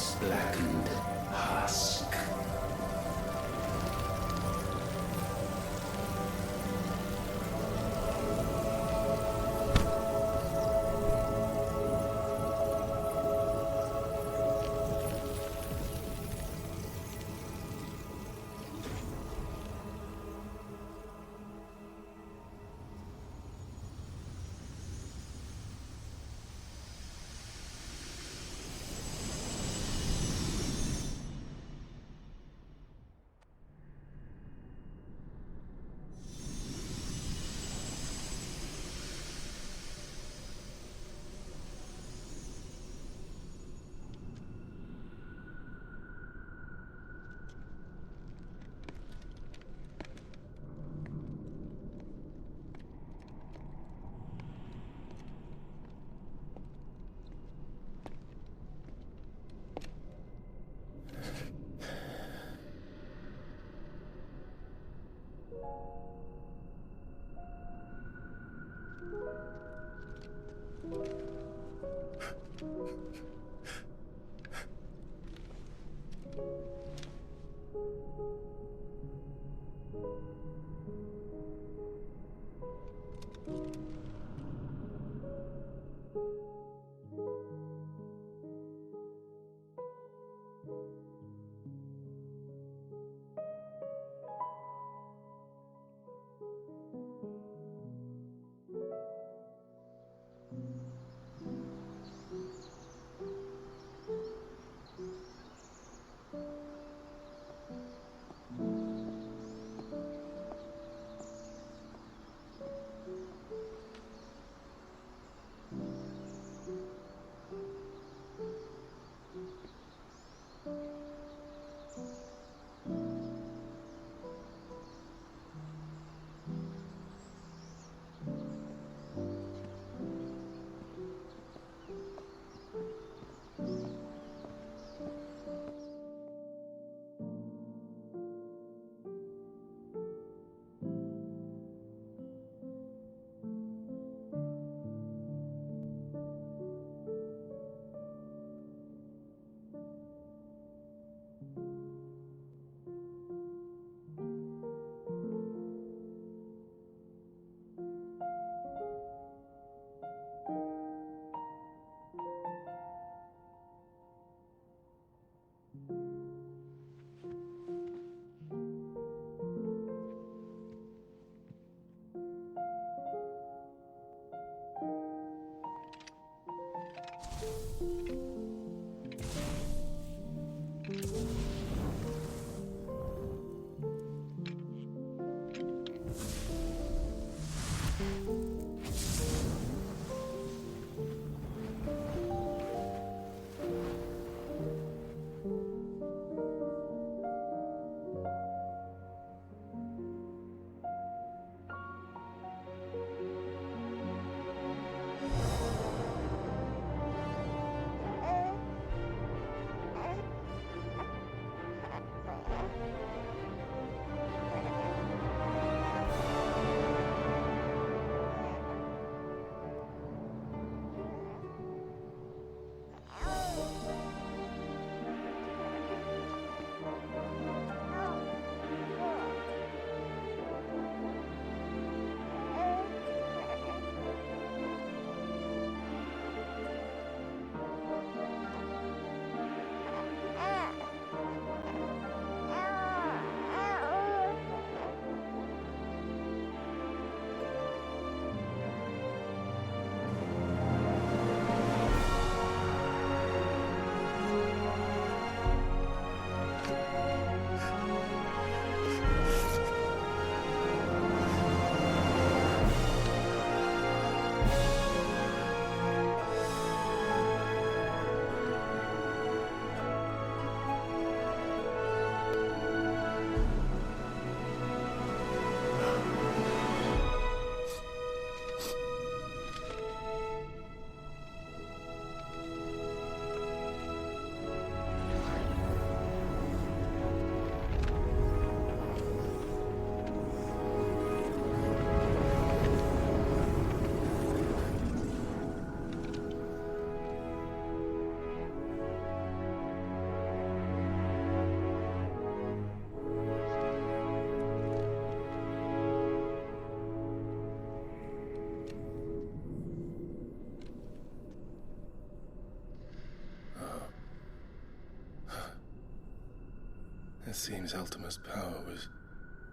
Speaker 2: It seems Ultima's power was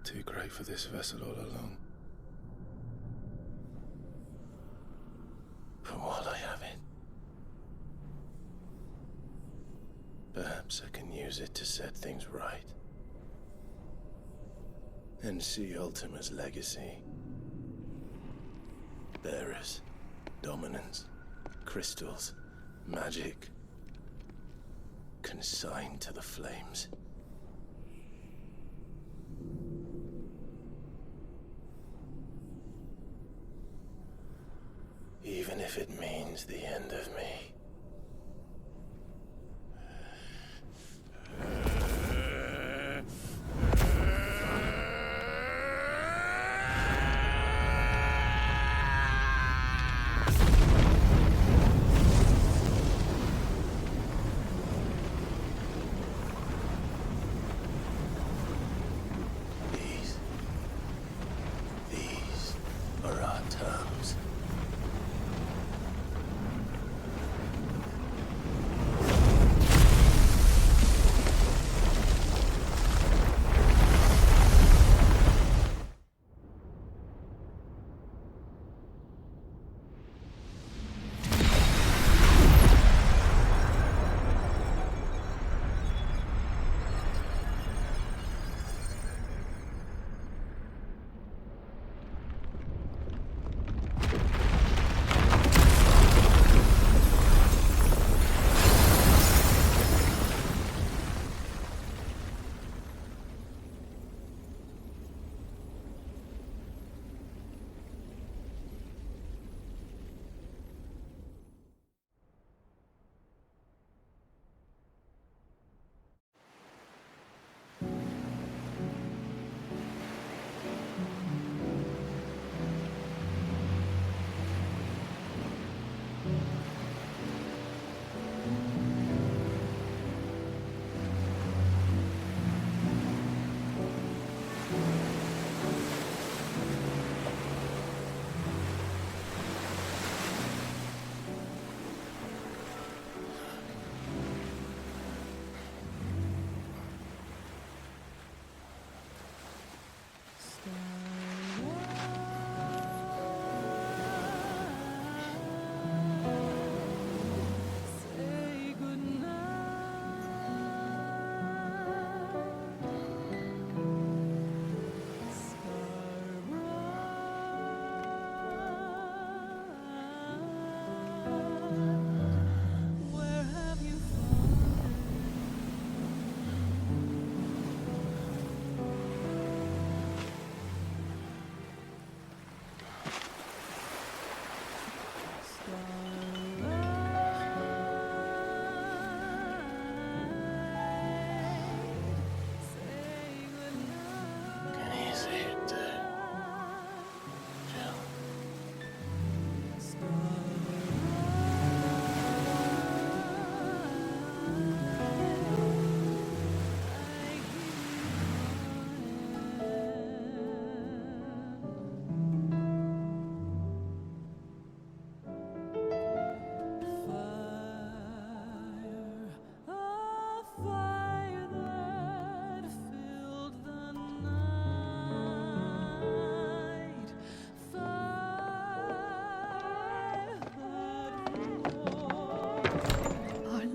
Speaker 2: too great for this vessel all along. But while I have it, perhaps I can use it to set things right. And see Ultima's legacy. Bearers, dominance, crystals, magic, consigned to the flames. Even if it means the end of me. These are our terms.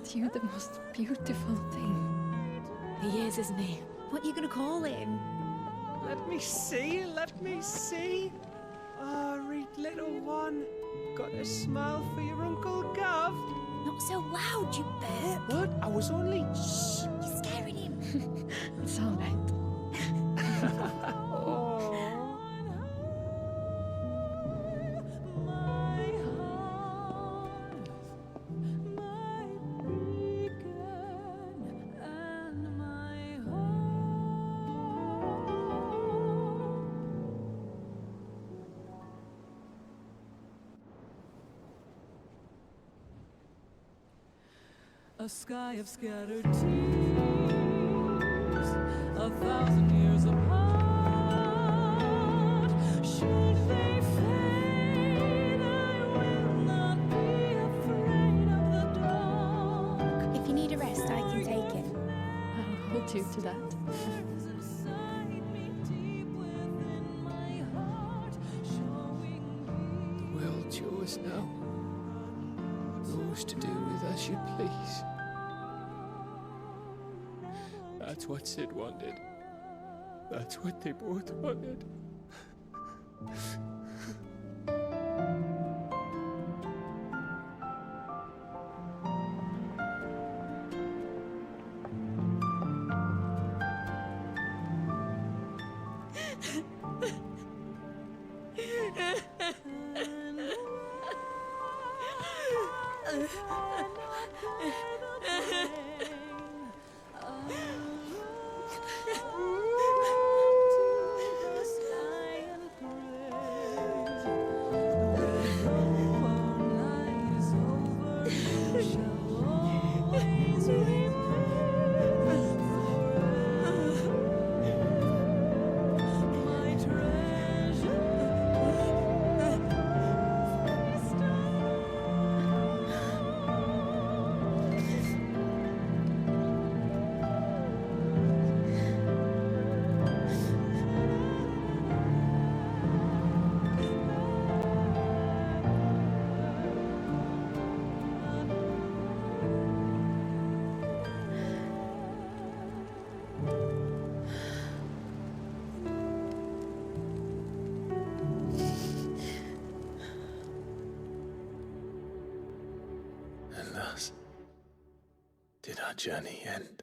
Speaker 13: Aren't you the most beautiful thing?
Speaker 10: He is, isn't he? What are you gonna call him?
Speaker 7: Let me see, let me see. Oh, read little one. Got a smile for your Uncle Gav.
Speaker 10: Not so loud, you burp.
Speaker 7: What? I was only...
Speaker 10: Shh, you're scaring him.
Speaker 13: It's all right.
Speaker 21: A sky of scattered tears, 1,000 years apart. Should they fade, I will not be afraid of the dark.
Speaker 12: If you need a rest, I can take it.
Speaker 13: I'll hold you to that.
Speaker 19: The world's yours now. Yours to do with as you please. That's what Sid wanted. That's what they both wanted.
Speaker 2: And thus did our journey end.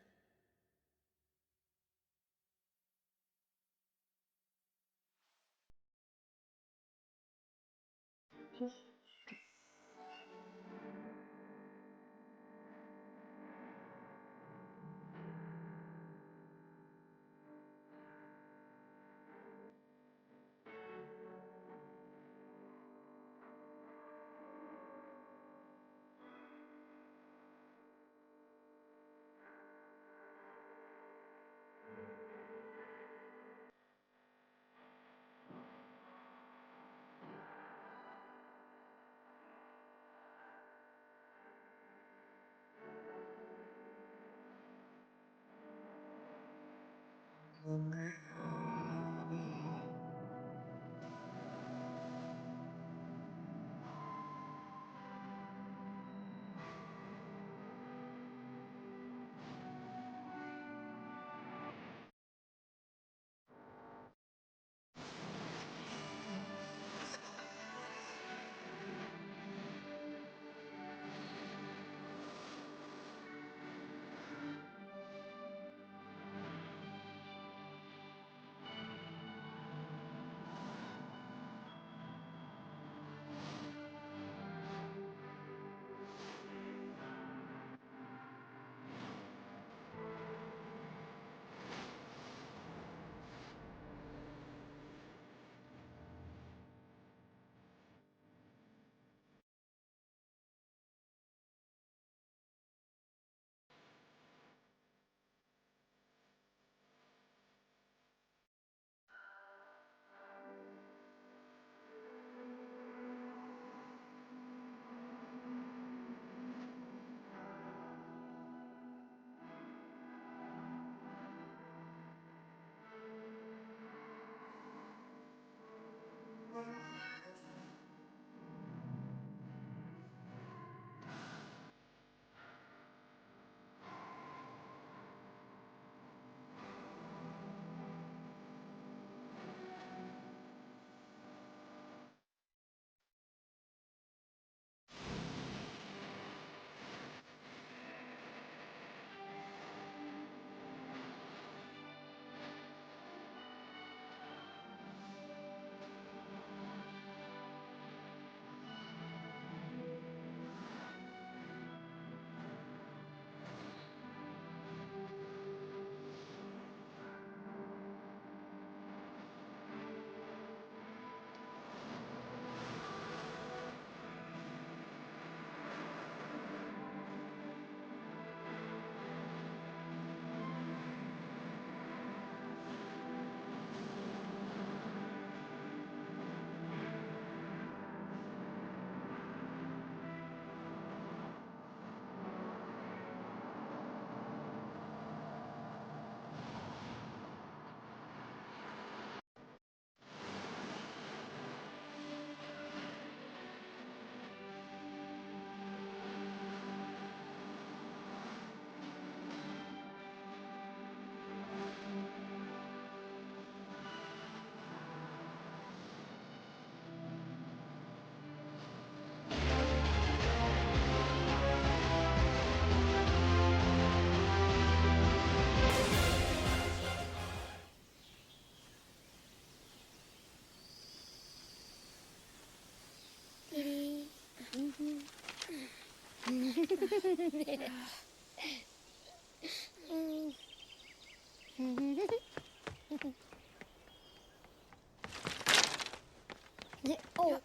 Speaker 9: Oh.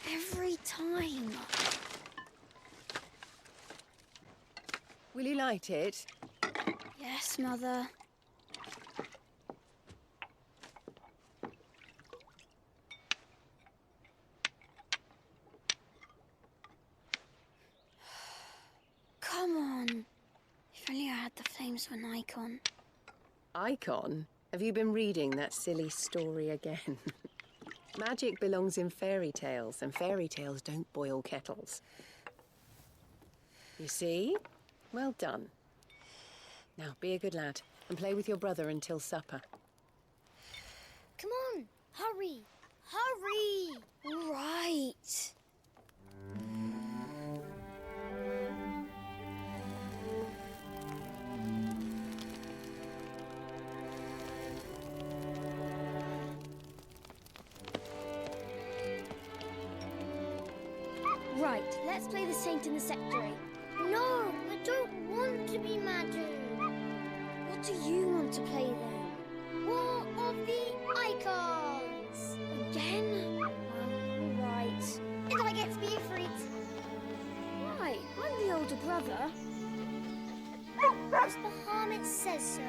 Speaker 9: Every time.
Speaker 17: Will you light it?
Speaker 9: Yes, Mother. Come on. If only I had the flames of an icon.
Speaker 17: Icon? Have you been reading that silly story again? Magic belongs in fairy tales, and fairy tales don't boil kettles. You see? Well done. Now, be a good lad, and play with your brother until supper.
Speaker 9: Come on, hurry! Hurry! All right. Right, let's play the saint in the secretary. No, I don't want to be Madu. What do you want to play then? War of the Icons! Again? Well, right. And I get to be Ifrit. Right, I'm the older brother. Because Bahamut says so.